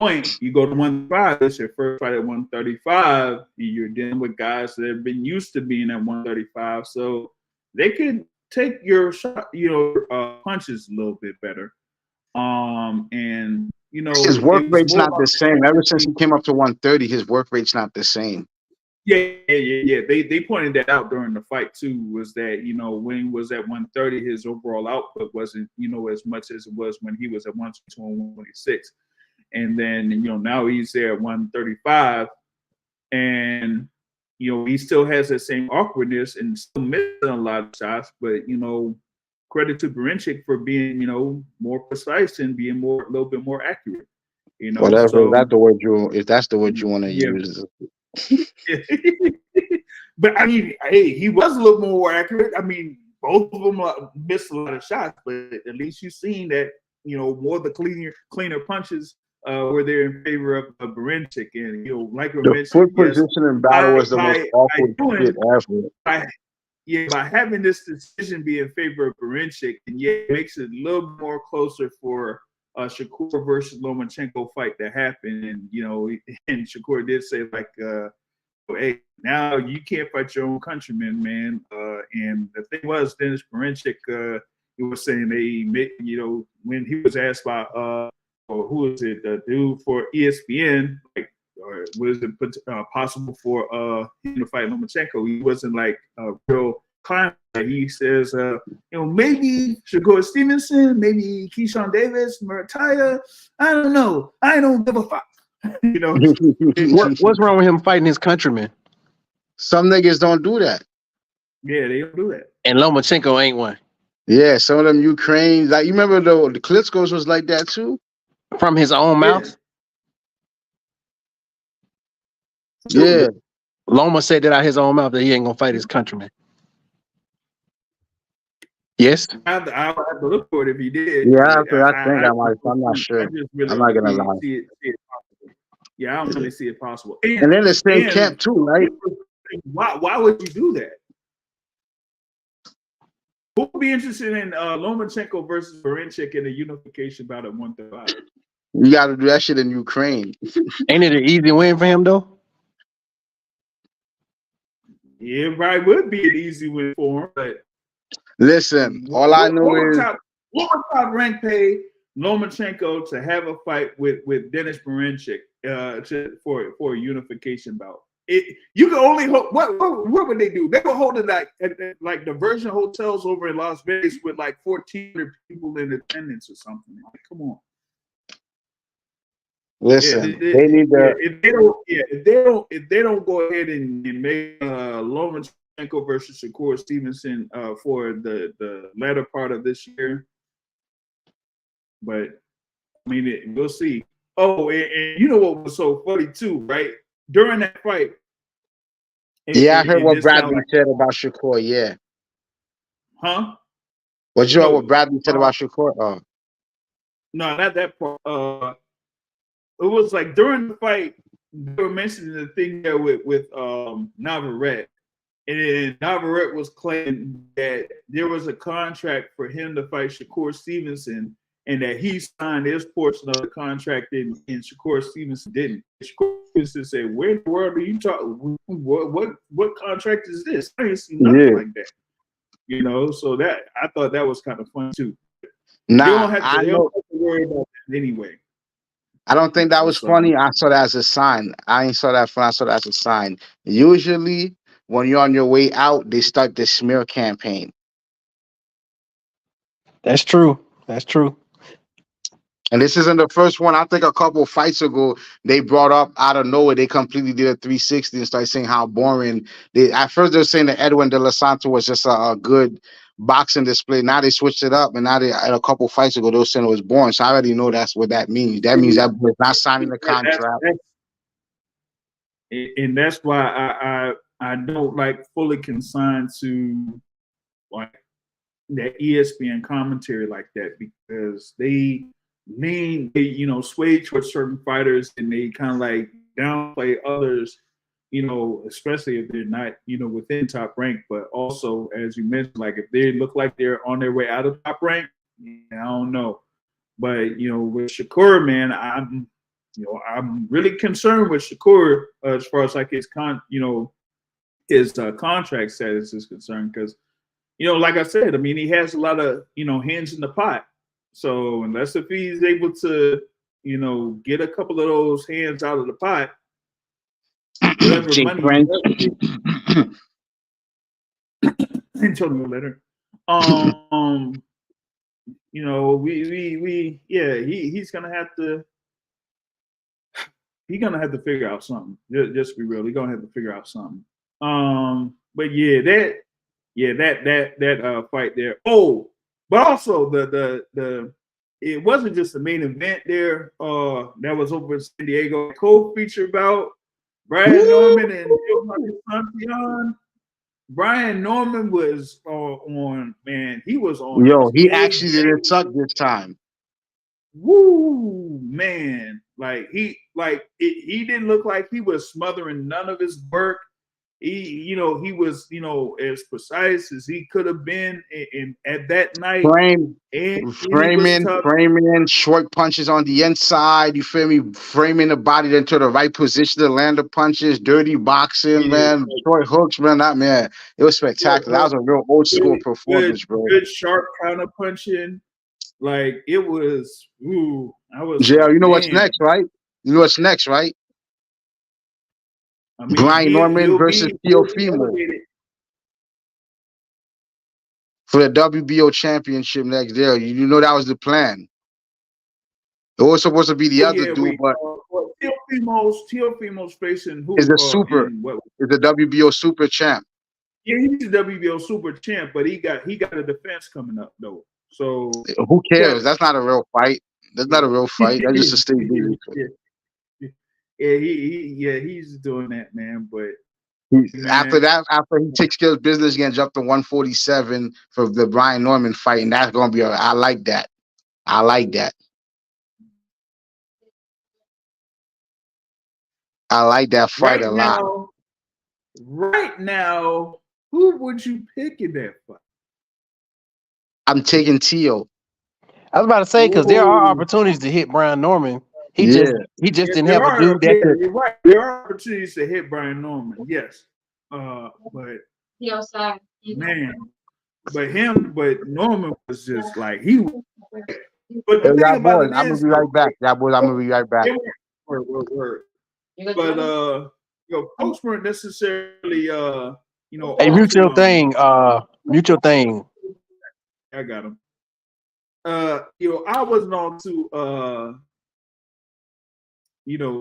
point, you go to 135. It's your first fight at 135, and you're dealing with guys that have been used to being at 135, so they can take your shot, punches a little bit better. And his work rate's not the same. Ever since he came up to 130, his work rate's not the same. Yeah. They pointed that out during the fight too. Was that when he was at 130, his overall output wasn't as much as it was when he was at 122 and 126, and then now he's there at 135, and he still has that same awkwardness and still missing a lot of shots, but credit to Berinchyk for being more precise and being a little bit more accurate. Whatever, so, that's the word if that's the word you want to use. But I mean, hey, he was a little more accurate. I mean, both of them missed a lot of shots, but at least you've seen that more of the cleaner punches were there in favor of Berinchyk, and like you mentioned, foot position in battle was the most awkward shit ever. By having this decision be in favor of Berinchyk, and it makes it a little more closer for Shakur versus Lomachenko fight that happened, and and Shakur did say like, hey, now you can't fight your own countrymen, man. And the thing was, Dennis Berinchyk, he was saying when he was asked by or who is it, the dude for ESPN, like, or was it possible for him to fight Lomachenko? He wasn't like a real client. He says, maybe Shakur Stevenson, maybe Keyshawn Davis, Murataya. I don't know. I don't give a fuck. What's wrong with him fighting his countrymen? Some niggas don't do that. Yeah, they don't do that. And Lomachenko ain't one. Yeah, some of them Ukraine, like you remember the Klitschko's was like that too. From his own mouth? Yeah. Loma said that out his own mouth that he ain't gonna fight his countrymen. Yes. I'll have to look for it if he did. Yeah, I'm not sure. I'm not gonna lie. See it possible. Yeah, I don't really see it possible. And then the same camp too, right? Why would you do that? Who would be interested in Lomachenko versus Berinchyk in a unification bout at 135? You got to do that shit in Ukraine. Ain't it an easy win for him though? Yeah, it probably would be an easy win for him, but listen, all I know is what would top rank pay Lomachenko to have a fight with Dennis Berinchyk for a unification bout? You can only hope. What would they do? They would hold it like diversion hotels over in Las Vegas with like 1,400 people in attendance or something. Like, come on. Listen, they need to. If they don't go ahead and make Lomachenko versus Shakur Stevenson for the latter part of this year, but I mean, we'll see. Oh, and you know what was so funny too, right? During that fight. I heard what Bradley said about Shakur. Yeah. Huh? What you heard what Bradley said about Shakur? Oh. No, not that part. It was like during the fight, they were mentioning the thing there with Navarrete. And then Navarrete was claiming that there was a contract for him to fight Shakur Stevenson, and that he signed his portion of the contract and Shakur Stevenson didn't. Shakur Stevenson said, "Where in the world are you talking? What contract is this? I ain't seen nothing like that." So that I thought that was kind of fun too. Nah, they don't have to worry about that anyway. I don't think that was funny. I saw that as a sign. I ain't saw that fun. I saw that as a sign. Usually, when you're on your way out, they start the smear campaign. That's true. That's true. And this isn't the first one. I think a couple fights ago, they brought up out of nowhere, they completely did a 360 and started saying how boring. At first, they were saying that Edwin De Los Santos was just a good boxing display. Now they switched it up, and now at a couple fights ago, they were saying it was boring. So I already know that's what that means. That means that was not signing the contract. And that's why I don't like fully consigned to like that ESPN commentary like that, because they sway towards certain fighters and they kind of like downplay others you know, especially if they're not, you know, within top rank, but also as you mentioned, like if they look like they're on their way out of top rank, I don't know. But you know, with Shakur, man, I'm really concerned with Shakur as far as like his contract status is concerned, because you know, like I said, I mean, he has a lot of, you know, hands in the pot. So unless if he's able to, you know, get a couple of those hands out of the pot, whatever Jake money he French. does get, Antonio Leonard, you know, he's gonna have to figure out something. Just to be real, he's gonna have to figure out something. But yeah, that fight there. Oh, but also the it wasn't just the main event there. That was over in San Diego. Co-feature bout Brian Norman and Santian. Brian Norman was on, man. He was on. Yo, he his actually didn't suck this time. Woo, man. Like he didn't look like he was smothering none of his work. He was, you know, as precise as he could have been in at that night. Framing, short punches on the inside. You feel me? Framing the body into the right position to land the punches. Dirty boxing, man. Short hooks, man. It was spectacular. That was a real old school performance, bro. Good sharp counter punching. Like it was. Ooh, I was. JL, like, you know what's next, right? You know what's next, right? I mean, Brian Norman versus Teofimo for the WBO championship next year. You know that was the plan. It was supposed to be the other dude, but Teofimo's facing who? Is the super. Is the WBO super champ. Yeah, he's the WBO super champ, but he got a defense coming up though. So who cares? That's not a real fight. That's not a real fight. That's just a stay busy. He's doing that, man. But after he takes care of business, he's gonna jump to 147 for the Brian Norman fight, and that's gonna be. I like that. I like that fight a lot. Right now, who would you pick in that fight? I'm taking Teo. I was about to say, because there are opportunities to hit Brian Norman. He just didn't have a dude that could. You're right. There are opportunities to hit Brian Norman. Yes, but man, but Norman was just like he. But the thing about it is, I'm gonna be right back. I'm gonna be right back. Word. But folks weren't necessarily Hey, mutual thing. I got him. I wasn't all too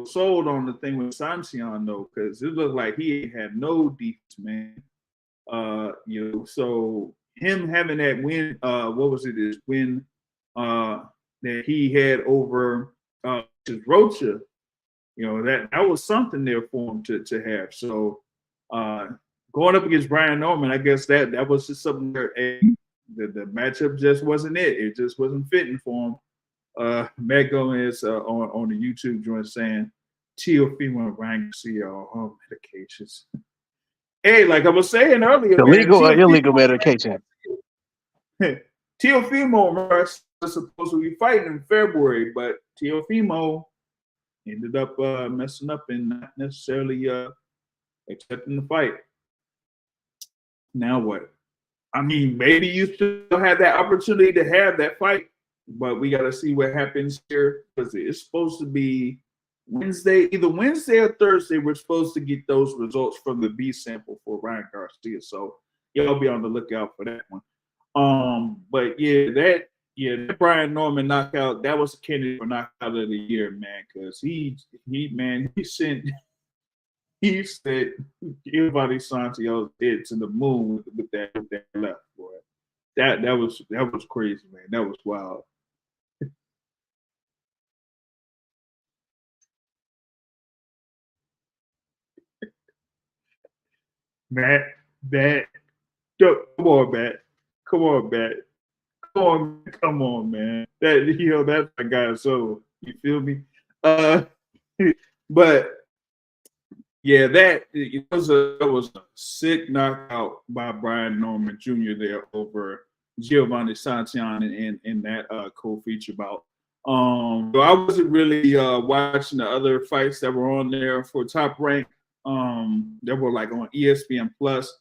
sold on the thing with Santian though, because it looked like he had no defense, man. So him having that win, what was it? His win that he had over Rocha, that was something there for him to have. So going up against Brian Norman, I guess that was just something where the matchup just wasn't it. It just wasn't fitting for him. Matt Gomez on the YouTube joint saying Teofimo and Ryan Garcia are on medications. Hey, like I was saying earlier, legal or illegal medication. Teofimo was supposed to be fighting in February, but Teofimo ended up messing up and not necessarily accepting the fight. Now what? I mean, maybe you still have that opportunity to have that fight, but we got to see what happens here, because it's supposed to be either Wednesday or Thursday. We're supposed to get those results from the B sample for Ryan Garcia. So y'all be on the lookout for that one. But that Brian Norman knockout, that was a candidate for knockout of the year, man, because he said everybody Santiago's head to the moon with that left, boy. That was crazy, man. That was wild. Matt, come on, Matt. Come on, man. That's my guy. So you feel me? But Yeah, that was a sick knockout by Brian Norman Jr. there over Giovanni Santillan in that co-feature bout. So I wasn't really watching the other fights that were on there for Top Rank. That were like on ESPN Plus.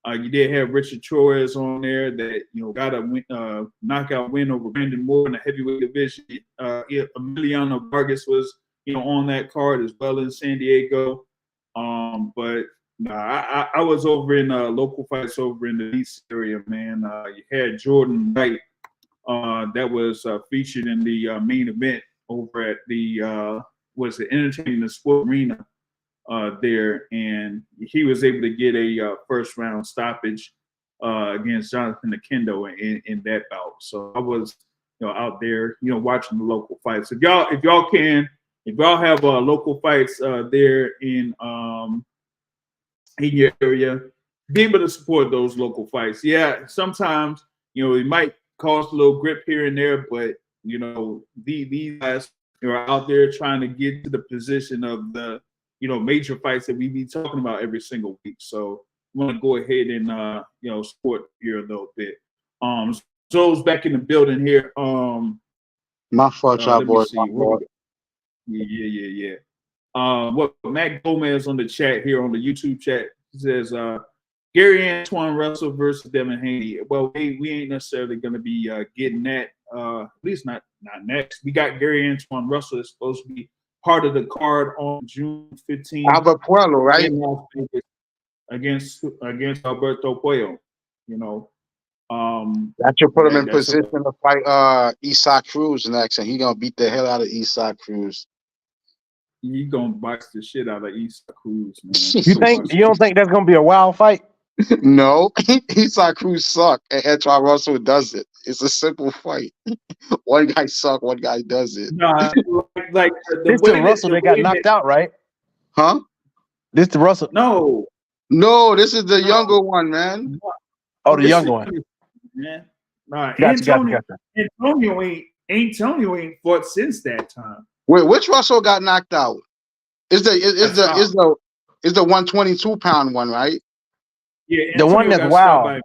You did have Richard Torres on there that got a knockout win over Brandon Moore in the heavyweight division. Emiliano Vargas was on that card as well in San Diego. But nah, I was over in local fights over in the East area, man. You had Jordan Wright that was featured in the main event over at the was the Entertainment and Sport Arena there, and he was able to get a first round stoppage against Jonathan Akendo in that bout. So I was out there watching the local fights. If y'all have local fights there in your area, be able to support those local fights. Yeah, sometimes it might cost a little grip here and there, but these guys are out there trying to get to the position of the major fights that we be talking about every single week. So I want to go ahead and support here a little bit. Joe's back in the building here. My fault, y'all boys. Yeah. What Matt Gomez on the chat here on the YouTube chat says Gary Antoine Russell versus Devin Haney. Well, we ain't necessarily going to be getting that. At least not next. We got Gary Antoine Russell is supposed to be part of the card on June 15th. Albert Puello, right? Against Alberto Puello. That should put him in position to fight Usyk Cruz next, and he gonna beat the hell out of Usyk Cruz. He gonna box the shit out of Usyk Cruz, man. You don't think that's gonna be a wild fight? No, Usyk Cruz suck, and Antoine Russell does it. It's a simple fight. One guy suck, one guy does it. Nah, like this the Russell that got knocked out, right? Huh? This the Russell? No, this is the younger one, man. Oh, the younger one. Man. Nah, gotcha. Antonio ain't fought since that time. Wait, which Russell got knocked out? Is the 122-pound one, right? Yeah, the one that's wild.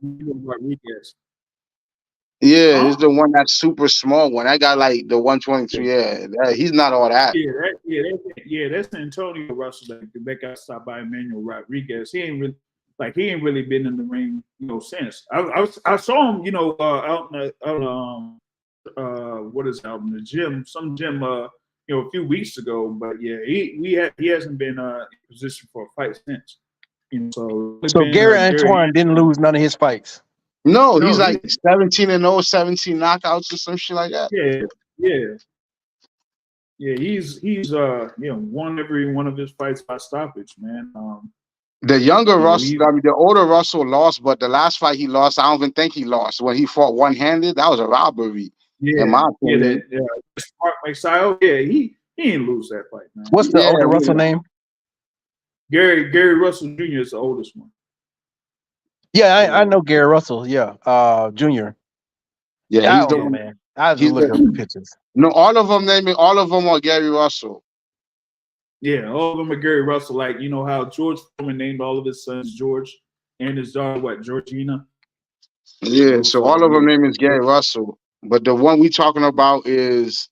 Yeah, it's the one that's super small one. I got like the 122. Yeah, he's not all that. That's Antonio Russell that got stopped by Emmanuel Rodriguez. He ain't really been in the ring, since. I saw him, out in the gym, some gym, a few weeks ago. But yeah, he hasn't been in position for a fight since. So Gary Antoine didn't lose none of his fights. No, he's like 17-0, 17 knockouts or some shit like that. Yeah. He's won every one of his fights by stoppage, man. The younger Russell, the older Russell lost, but the last fight he lost, I don't even think he lost. When he fought one-handed, that was a robbery. In my opinion. Mark Mexile, he didn't lose that fight, man. What's the older Russell name? Gary Russell Jr. is the oldest one. Yeah, I know Gary Russell. Yeah, Jr. Yeah, he's the one, man. I just look up the pictures. No, all of them are Gary Russell. Yeah, all of them are Gary Russell. Like, how George Foreman named all of his sons George and his daughter, Georgina? Yeah, so all of them name is Gary Russell. But the one we talking about is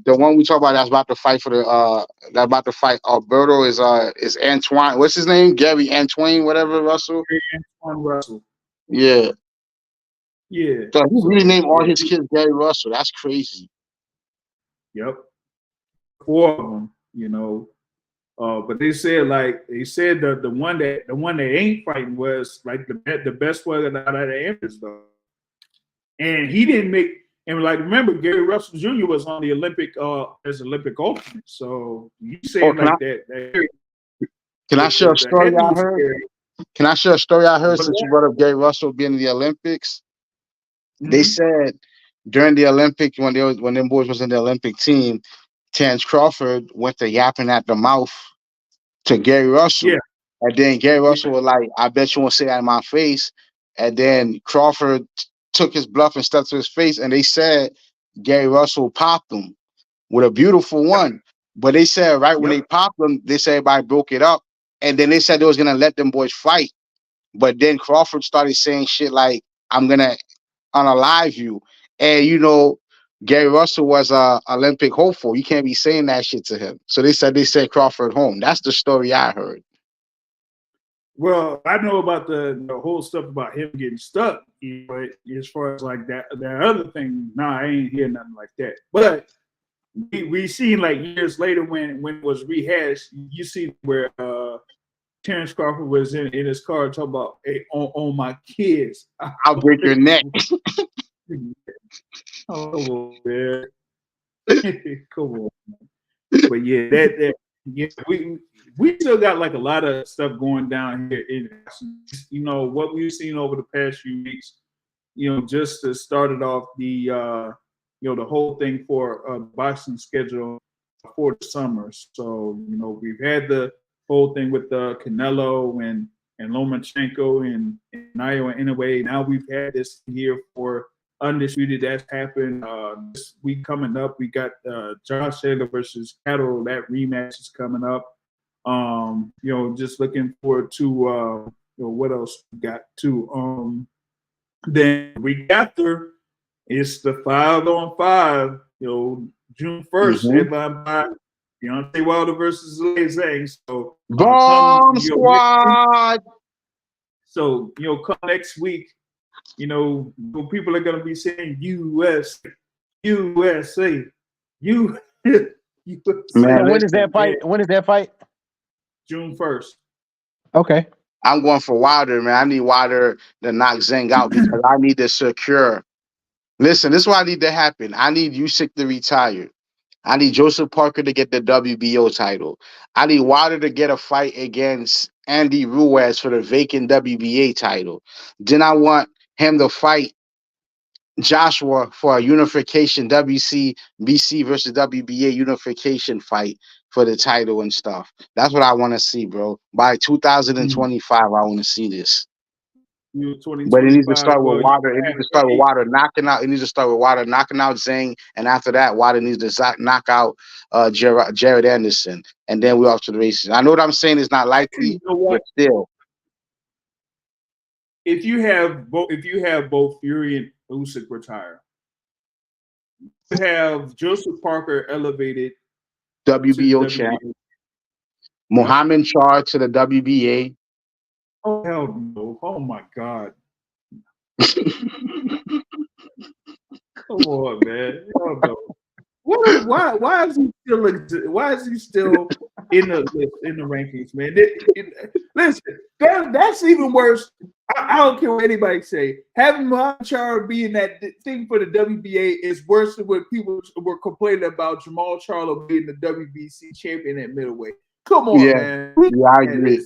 that's about to fight Alberto is Antoine. What's his name? Gary Antoine, whatever Russell. Gary Antoine Russell. Yeah. Yeah. So he really named all his kids Gary Russell. That's crazy. Yep. 4 of them, but they said that the one that ain't fighting was like the best one out of the Empress though. And he didn't make. And remember, Gary Russell Jr. was on the Olympic as Olympic ultimate. So you saying that? Can I share a story I heard? Can I share a story I heard since you brought up Gary Russell being in the Olympics? Mm-hmm. They said during the Olympics when them boys was in the Olympic team, Terence Crawford went to yapping at the mouth to Gary Russell. Yeah. And then Gary Russell was like, "I bet you won't say that in my face." And then Crawford took his bluff and stepped to his face, and they said Gary Russell popped him with a beautiful one. But they said when they popped him, they said everybody broke it up, and then they said they was gonna let them boys fight, but then Crawford started saying shit like, "I'm gonna unalive you," and Gary Russell was a Olympic hopeful. You can't be saying that shit to him. So they sent Crawford home. That's the story I heard. Well, I know about the whole stuff about him getting stuck, but as far as like that other thing, nah, I ain't hear nothing like that. But we seen like years later when it was rehashed, you see where Terrence Crawford was in his car talking about, hey, on my kids, I'll break your neck. Oh man. Come on. But yeah, that yeah, we still got like a lot of stuff going down here in what we've seen over the past few weeks, just to start it off the the whole thing for boxing schedule for the summer. So, we've had the whole thing with Canelo and Lomachenko and Nayo and Inoue. Now we've had this here for Undisputed. That's happened this week coming up. We got Josh Taylor versus Cattle. That rematch is coming up. Just looking forward to what else we got too. Then week after, it's the 5-on-5. June 1st, headlined by Deontay Wilder versus Zhang. So Bomb Squad. So come next week. People are going to be saying USA. Man, when is that fight? When is that fight? June 1st. Okay. I'm going for Wilder, man. I need Wilder to knock Zhang out because I need to secure. Listen, this is what I need to happen. I need Usyk to retire. I need Joseph Parker to get the WBO title. I need Wilder to get a fight against Andy Ruiz for the vacant WBA title. Then I want him to fight Joshua for a unification WBC versus WBA unification fight for the title and stuff. That's what I want to see, bro. By 2025, I want to see this. But it needs to start with Wilder. It needs to start with Wilder knocking out. It needs to start with Wilder knocking out Zhang, and after that, Wilder needs to knock out Jared Anderson, and then we're off to the races. I know what I'm saying is not likely, but still. If you have both Fury and Usyk retire, you have Joseph Parker elevated WBO champ, Muhammad Charr to the WBA. Oh hell no! Oh my god! Come on, man! Hell no. Why is he still in the rankings, man? Listen, that's even worse. I don't care what anybody say. Having Muhammad Charr be in that thing for the WBA is worse than what people were complaining about Jamal Charlo being the WBC champion at middleweight. Come on, man. Yeah, I agree.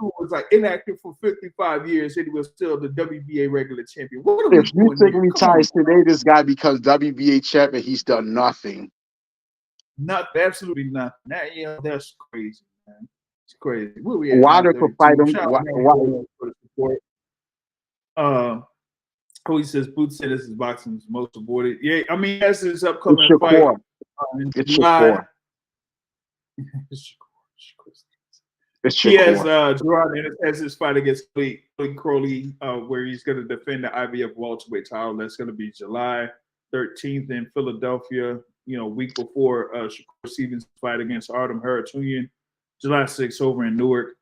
He was like inactive for 55 years and he was still the WBA regular champion. What if Usyk retires today, this guy becomes WBA champion. He's done nothing. Absolutely nothing. That's crazy, man. It's crazy. Wilder could fight him. He says Boots said this is boxing's most avoided. Yeah, I mean that's his upcoming fight. It's Shakur. He has Gerard Ennis has his fight against Lee Crowley, where he's going to defend the IBF welterweight title. That's going to be July 13th in Philadelphia. Week before Shakur Stevens' fight against Artem Haratunian, July 6th over in Newark.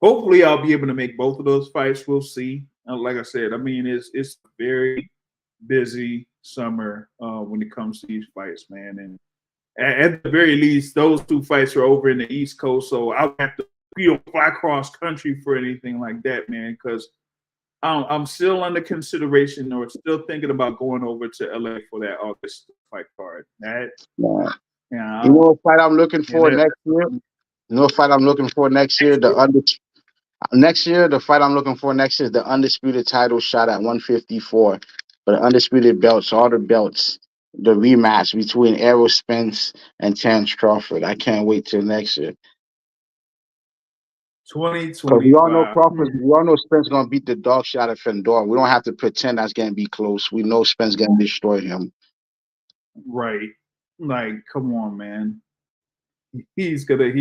Hopefully, I'll be able to make both of those fights. We'll see. Like I said, I mean it's a very busy summer when it comes to these fights, man. And at the very least, those two fights are over in the East Coast, so I'll have to fly cross country for anything like that, man, because I'm still under consideration or still thinking about going over to LA for that August fight card. You know what fight I'm looking for next year? The fight I'm looking for next year, the fight I'm looking for next year is the undisputed title shot at 154 for the undisputed belts, all the belts. The rematch between Errol Spence and Terrence Crawford. I can't wait till next year. 2025. We all know Crawford. We all know Spence gonna beat the dog shit out of Fedor. We don't have to pretend that's gonna be close. We know Spence gonna destroy him. Right. Like, come on, man. He's gonna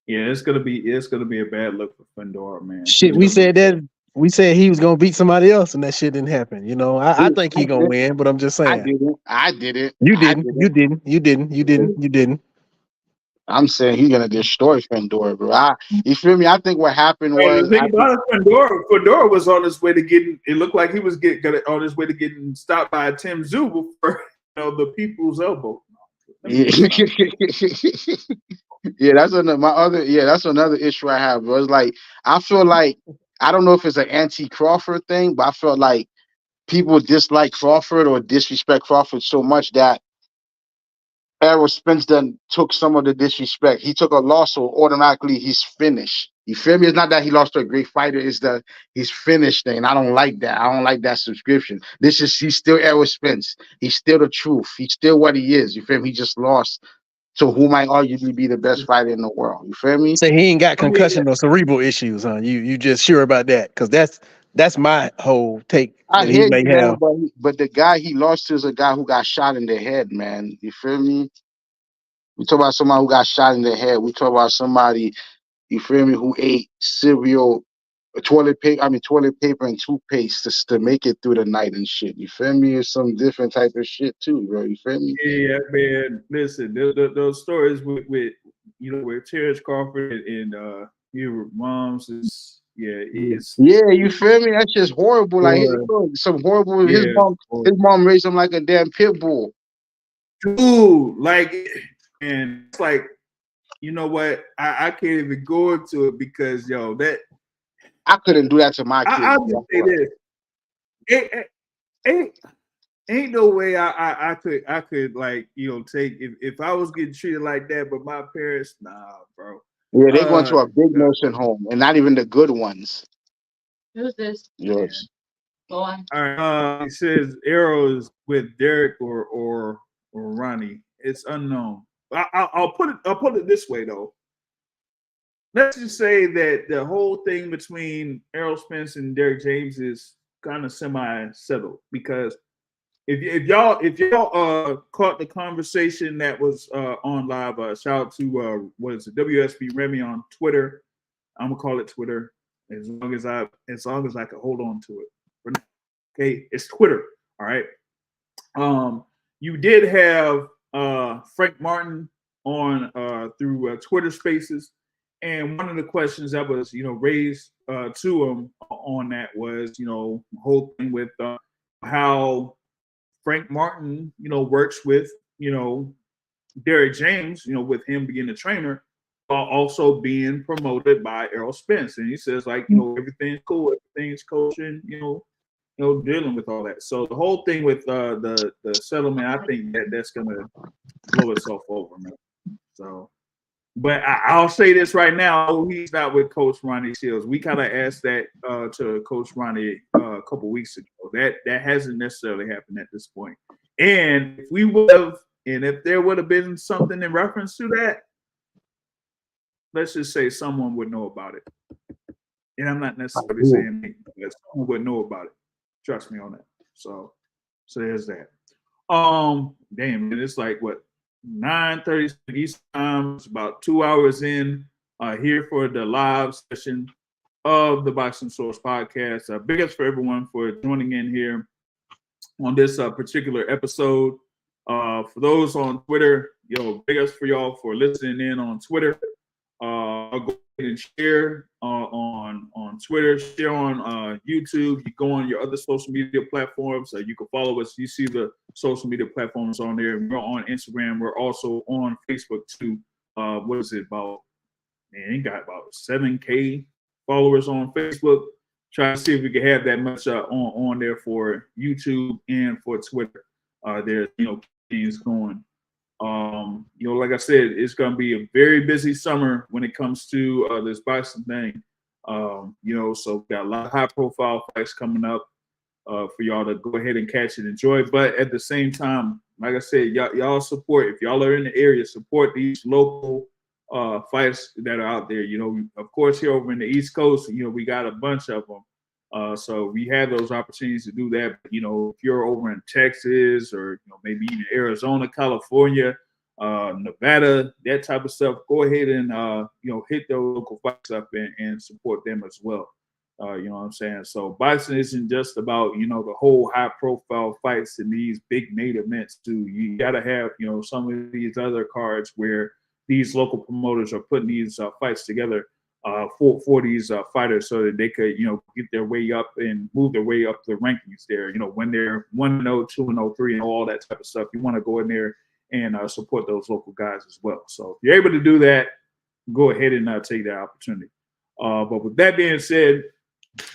Yeah, it's gonna be a bad look for Fedor, man. Shit, we said he was gonna beat somebody else, and that shit didn't happen. You know, I think he gonna win, but I'm just I saying. didn't. I didn't. You I didn't. You didn't. You didn't. You didn't. You didn't. I'm saying he's gonna destroy Fedor, bro. You feel me? I think what happened And was the thing about it, Fedor was on his way to getting. It looked like he was on his way to getting stopped by Tim Zubel for the people's elbow. Yeah. Yeah, that's another issue I have, bro. It's like I feel like I don't know if it's an anti-Crawford thing, but I feel like people dislike Crawford or disrespect Crawford so much that Errol Spence then took some of the disrespect. He took a loss, so automatically he's finished. You feel me? It's not that he lost to a great fighter, it's that he's finished thing. I don't like that. I don't like that subscription. He's still Errol Spence. He's still the truth. He's still what he is. You feel me? He just lost to who might arguably be the best fighter in the world. You feel me? Say he ain't got concussion or cerebral issues, huh? You just sure about that? Because that's my whole take I that he hear you, may man, have. but the guy he lost to is a guy who got shot in the head, man. You feel me? We talk about somebody who got shot in the head. We talk about somebody, you feel me, who ate cereal, toilet paper and toothpaste to make it through the night and shit. You feel me? It's some different type of shit too, bro. You feel me? Yeah, man. Listen, those stories with with Terrence Crawford and moms is it's Yeah, you feel me? That's just horrible. Like some horrible. yeah, His mom raised him like a damn pit bull. dude, like, and it's like, you know what? I can't even go into it because that I couldn't do that to my kids. I'll just say this. Ain't no way I could like take if I was getting treated like that, but my parents, nah, bro. Yeah, they going to a big nursing home, and not even the good ones. Who's this? Yours. Go on. All right. He says arrows with Derek or Ronnie. It's unknown. I'll put it this way though. Let's just say that the whole thing between Errol Spence and Derek James is kind of semi-settled because if y'all caught the conversation that was on live, shout out to what is it, WSB Remy on Twitter. I'm gonna call it Twitter as long as I can hold on to it for now. Okay, it's Twitter. All right. You did have Frank Martin on through Twitter Spaces, and one of the questions that was raised to him on that was the whole thing with how Frank Martin works with Derek James, with him being the trainer, while also being promoted by Errol Spence, and he says everything's cool, everything's coaching, dealing with all that. So the whole thing with the settlement, I think that's gonna blow itself over, man. So, but I'll say this right now: he's not with Coach Ronnie Shields. We kind of asked that to Coach Ronnie a couple weeks ago. That hasn't necessarily happened at this point. And if there would have been something in reference to that, let's just say someone would know about it. And I'm not necessarily saying that someone would know about it. Trust me on that. So there's that. Damn, it's like what 9:30 Eastern time. It's about 2 hours in here for the live session of the Boxing Source podcast. Big ups for everyone for joining in here on this particular episode. For those on Twitter, big ups for y'all for listening in on Twitter. Go ahead and share on Twitter, share on YouTube. You go on your other social media platforms. You can follow us. You see the social media platforms on there. We're on Instagram. We're also on Facebook too. What is it about? Man, it got about 7K followers on Facebook. Try to see if we can have that much on there for YouTube and for Twitter. There's things going. Like I said, it's going to be a very busy summer when it comes to this boxing thing. So we got a lot of high profile fights coming up for y'all to go ahead and catch and enjoy. But at the same time, like I said, y'all support, if y'all are in the area, support these local fights that are out there. Of course, here over in the East Coast, we got a bunch of them. So we have those opportunities to do that. But, if you're over in Texas or maybe even Arizona, California, Nevada, that type of stuff, go ahead and hit those local fights up and support them as well. You know what I'm saying? So boxing isn't just about the whole high profile fights and these big main events too. You gotta have some of these other cards where these local promoters are putting these fights together for these fighters so that they could get their way up and move their way up the rankings there. When they're 1-0, 2-0, 3-0, all that type of stuff, you want to go in there and support those local guys as well. So if you're able to do that, go ahead and take that opportunity. But with that being said,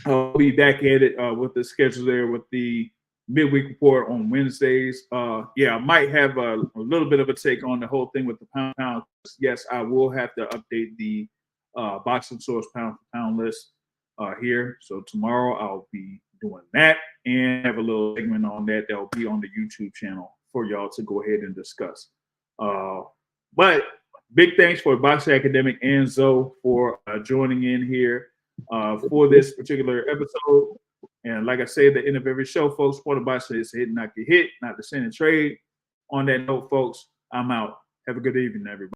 we'll be back at it with the schedule there with the midweek report on Wednesdays. I might have a little bit of a take on the whole thing with the pound. Yes, I will have to update the boxing source pound for pound list here. So tomorrow I'll be doing that and have a little segment on that will be on the YouTube channel for y'all to go ahead and discuss. But big thanks for Boxing Academic and Zoe for joining in here for this particular episode. And like I say at the end of every show, folks, Sport of Boxing is hit, not get hit, not to send and trade. On that note, folks, I'm out. Have a good evening, everybody.